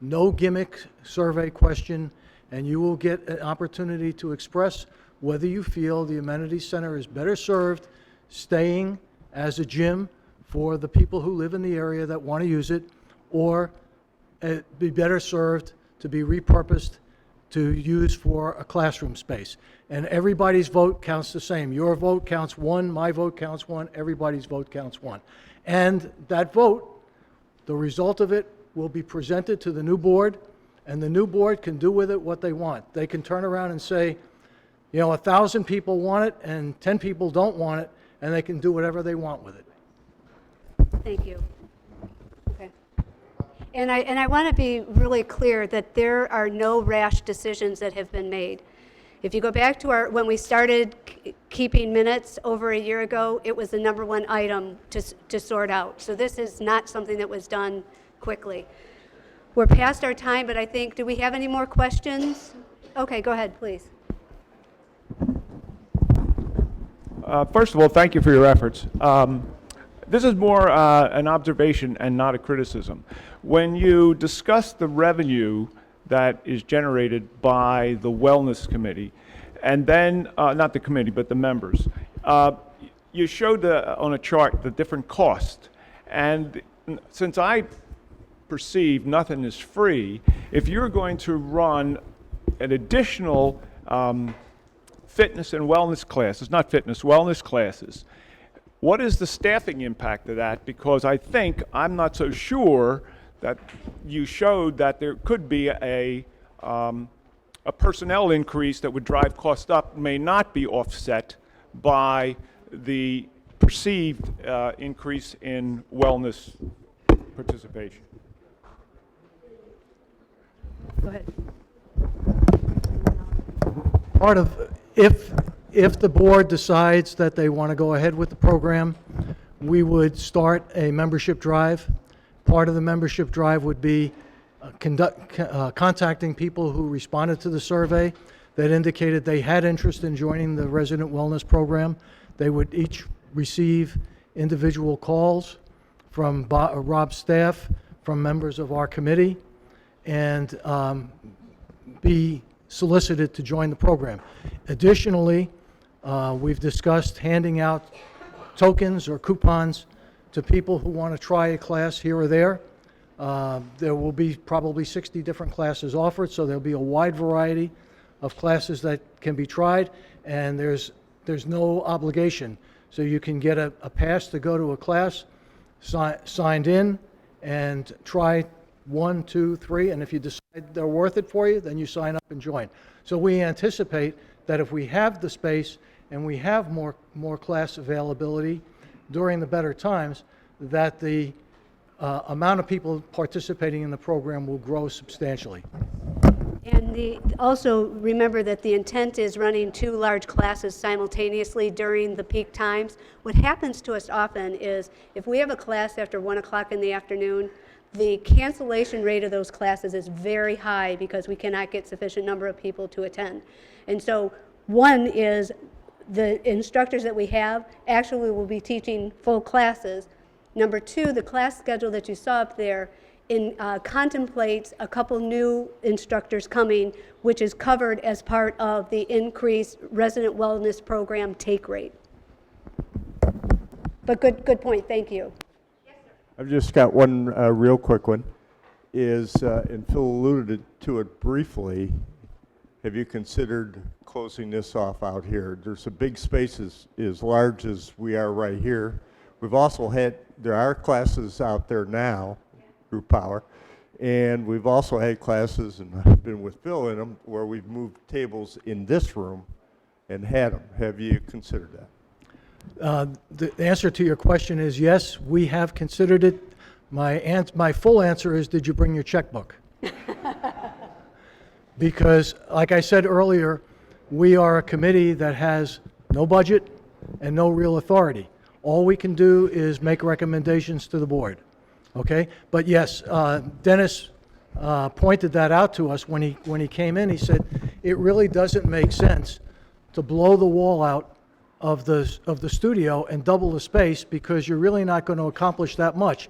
no gimmick survey question, and you will get an opportunity to express whether you feel the amenity center is better served staying as a gym for the people who live in the area that want to use it, or be better served to be repurposed to use for a classroom space. And everybody's vote counts the same. Your vote counts one, my vote counts one, everybody's vote counts one. And that vote, the result of it will be presented to the new board, and the new board can do with it what they want. They can turn around and say, 1,000 people want it and 10 people don't want it, and they can do whatever they want with it. Thank you. Okay. And I want to be really clear that there are no rash decisions that have been made. If you go back to when we started keeping minutes over a year ago, it was the number one item to sort out. So this is not something that was done quickly. We're past our time, but I think, do we have any more questions? Okay, go ahead, please. First of all, thank you for your efforts. This is more an observation and not a criticism. When you discuss the revenue that is generated by the Wellness Committee, and then, not the committee, but the members, you showed on a chart the different costs. And since I perceive nothing is free, if you're going to run an additional fitness and wellness classes, not fitness, wellness classes, what is the staffing impact of that? Because I'm not so sure that you showed that there could be a personnel increase that would drive cost up, may not be offset by the perceived increase in wellness participation. Go ahead. Part of, if the board decides that they want to go ahead with the program, we would start a membership drive. Part of the membership drive would be contacting people who responded to the survey that indicated they had interest in joining the resident wellness program. They would each receive individual calls from Rob's staff, from members of our committee, and be solicited to join the program. Additionally, we've discussed handing out tokens or coupons to people who want to try a class here or there. There will be probably 60 different classes offered, so there'll be a wide variety of classes that can be tried, and there's no obligation. So you can get a pass to go to a class, signed in, and try 1, 2, 3, and if you decide they're worth it for you, then you sign up and join. So we anticipate that if we have the space and we have more class availability during the better times, that the amount of people participating in the program will grow substantially. And also remember that the intent is running 2 large classes simultaneously during the peak times. What happens to us often is if we have a class after 1 o'clock in the afternoon, the cancellation rate of those classes is very high because we cannot get sufficient number of people to attend. And so one is the instructors that we have actually will be teaching full classes. Number 2, the class schedule that you saw up there contemplates a couple new instructors coming, which is covered as part of the increased resident wellness program take rate. But good point, thank you. I've just got one real quick one, and Phil alluded to it briefly, have you considered closing this off out here? There's a big space as large as we are right here. We've also there are classes out there now, group power, and we've also had classes, and I've been with Phil in them, where we've moved tables in this room and had them. Have you considered that? The answer to your question is yes, we have considered it. My full answer is, did you bring your checkbook? Because, like I said earlier, we are a committee that has no budget and no real authority. All we can do is make recommendations to the board, okay? But yes, Dennis pointed that out to us when he came in. He said, it really doesn't make sense to blow the wall out of the studio and double the space, because you're really not going to accomplish that much.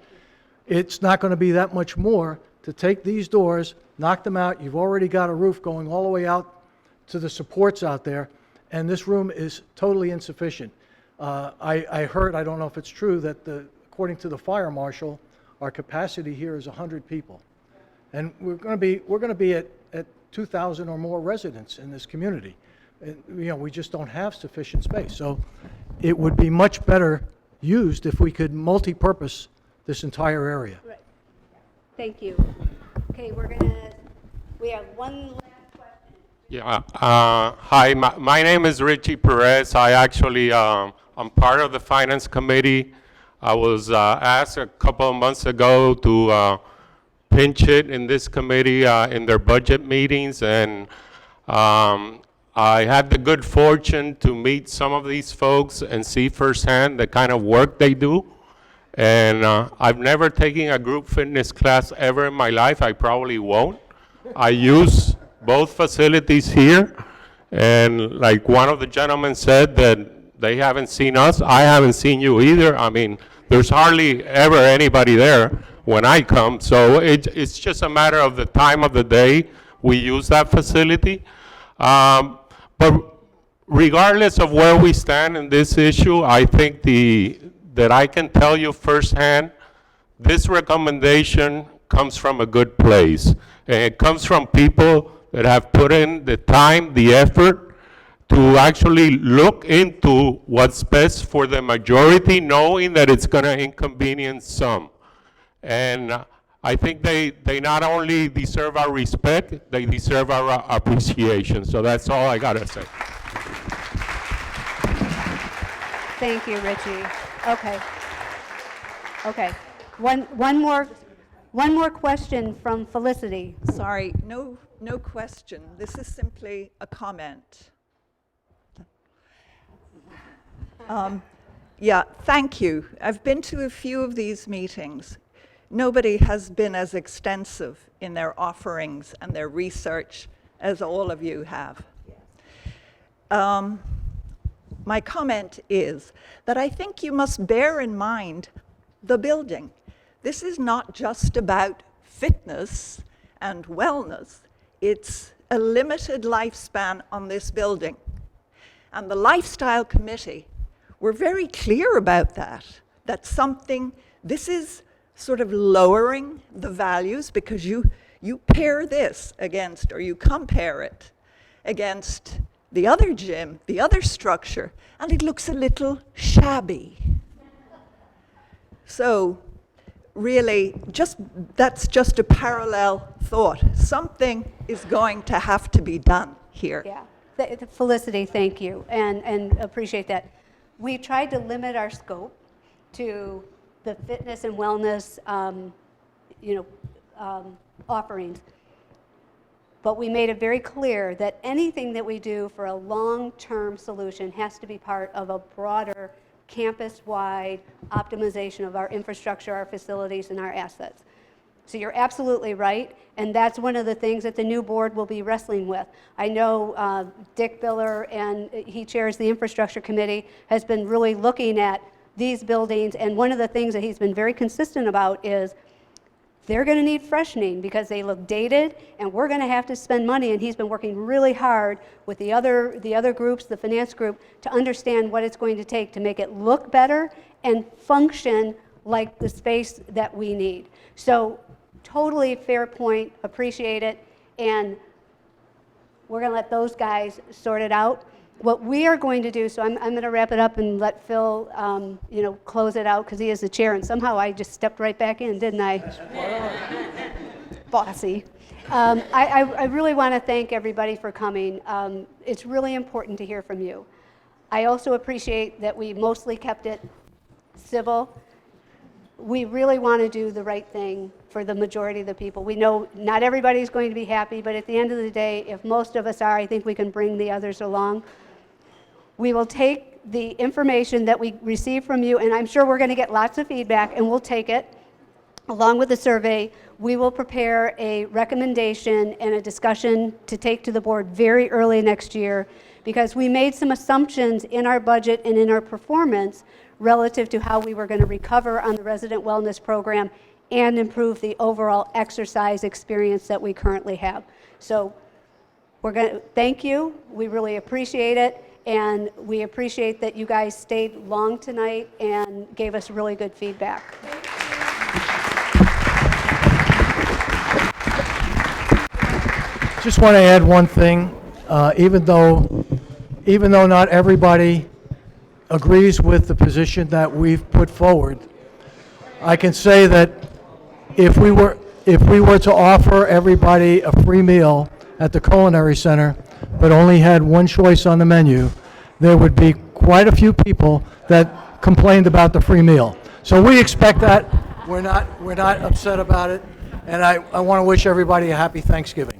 It's not going to be that much more to take these doors, knock them out. You've already got a roof going all the way out to the supports out there, and this room is totally insufficient. I heard, I don't know if it's true, that according to the fire marshal, our capacity here is 100 people. And we're going to be at 2,000 or more residents in this community. And, we just don't have sufficient space. So it would be much better used if we could multi-purpose this entire area. Right. Thank you. Okay, we have one last question. Yeah. Hi, my name is Richie Perez. I actually, I'm part of the Finance Committee. I was asked a couple of months ago to pinch it in this committee in their budget meetings, and I had the good fortune to meet some of these folks and see firsthand the kind of work they do. And I've never taken a group fitness class ever in my life. I probably won't. I use both facilities here, and like one of the gentlemen said that they haven't seen us. I haven't seen you either. I mean, there's hardly ever anybody there when I come, so it's just a matter of the time of the day we use that facility. But regardless of where we stand in this issue, I think that I can tell you firsthand, this recommendation comes from a good place. And it comes from people that have put in the time, the effort, to actually look into what's best for the majority, knowing that it's going to inconvenience some. And I think they not only deserve our respect, they deserve our appreciation. So that's all I got to say. Thank you, Richie. Okay. One more question from Felicity. Sorry, no question. This is simply a comment. Yeah, thank you. I've been to a few of these meetings. Nobody has been as extensive in their offerings and their research as all of you have. My comment is that I think you must bear in mind the building. This is not just about fitness and wellness. It's a limited lifespan on this building. And the Lifestyle Committee were very clear about that this is sort of lowering the values because you pair this against, or you compare it against the other gym, the other structure, and it looks a little shabby. So really, that's just a parallel thought. Something is going to have to be done here. Yeah. Felicity, thank you, and appreciate that. We tried to limit our scope to the fitness and wellness, offerings. But we made it very clear that anything that we do for a long-term solution has to be part of a broader campus-wide optimization of our infrastructure, our facilities, and our assets. So you're absolutely right, and that's one of the things that the new board will be wrestling with. I know Dick Biller, and he chairs the infrastructure committee, has been really looking at these buildings, and one of the things that he's been very consistent about is they're going to need freshening because they look dated, and we're going to have to spend money, and he's been working really hard with the other groups, the finance group, to understand what it's going to take to make it look better and function like the space that we need. So totally fair point, appreciate it, and we're going to let those guys sort it out. What we are going to do, so I'm going to wrap it up and let Phil, close it out because he is the chair, and somehow I just stepped right back in, didn't I? Bossy. I really want to thank everybody for coming. It's really important to hear from you. I also appreciate that we mostly kept it civil. We really want to do the right thing for the majority of the people. We know not everybody's going to be happy, but at the end of the day, if most of us are, I think we can bring the others along. We will take the information that we receive from you, and I'm sure we're going to get lots of feedback, and we'll take it. Along with the survey, we will prepare a recommendation and a discussion to take to the board very early next year, because we made some assumptions in our budget and in our performance relative to how we were going to recover on the resident wellness program and improve the overall exercise experience that we currently have. So we're going to thank you. We really appreciate it. And we appreciate that you guys stayed long tonight and gave us really good feedback. Just want to add one thing. Even though not everybody agrees with the position that we've put forward, I can say that if we were to offer everybody a free meal at the Culinary Center, but only had one choice on the menu, there would be quite a few people that complained about the free meal. So we expect that. We're not upset about it. And I want to wish everybody a happy Thanksgiving.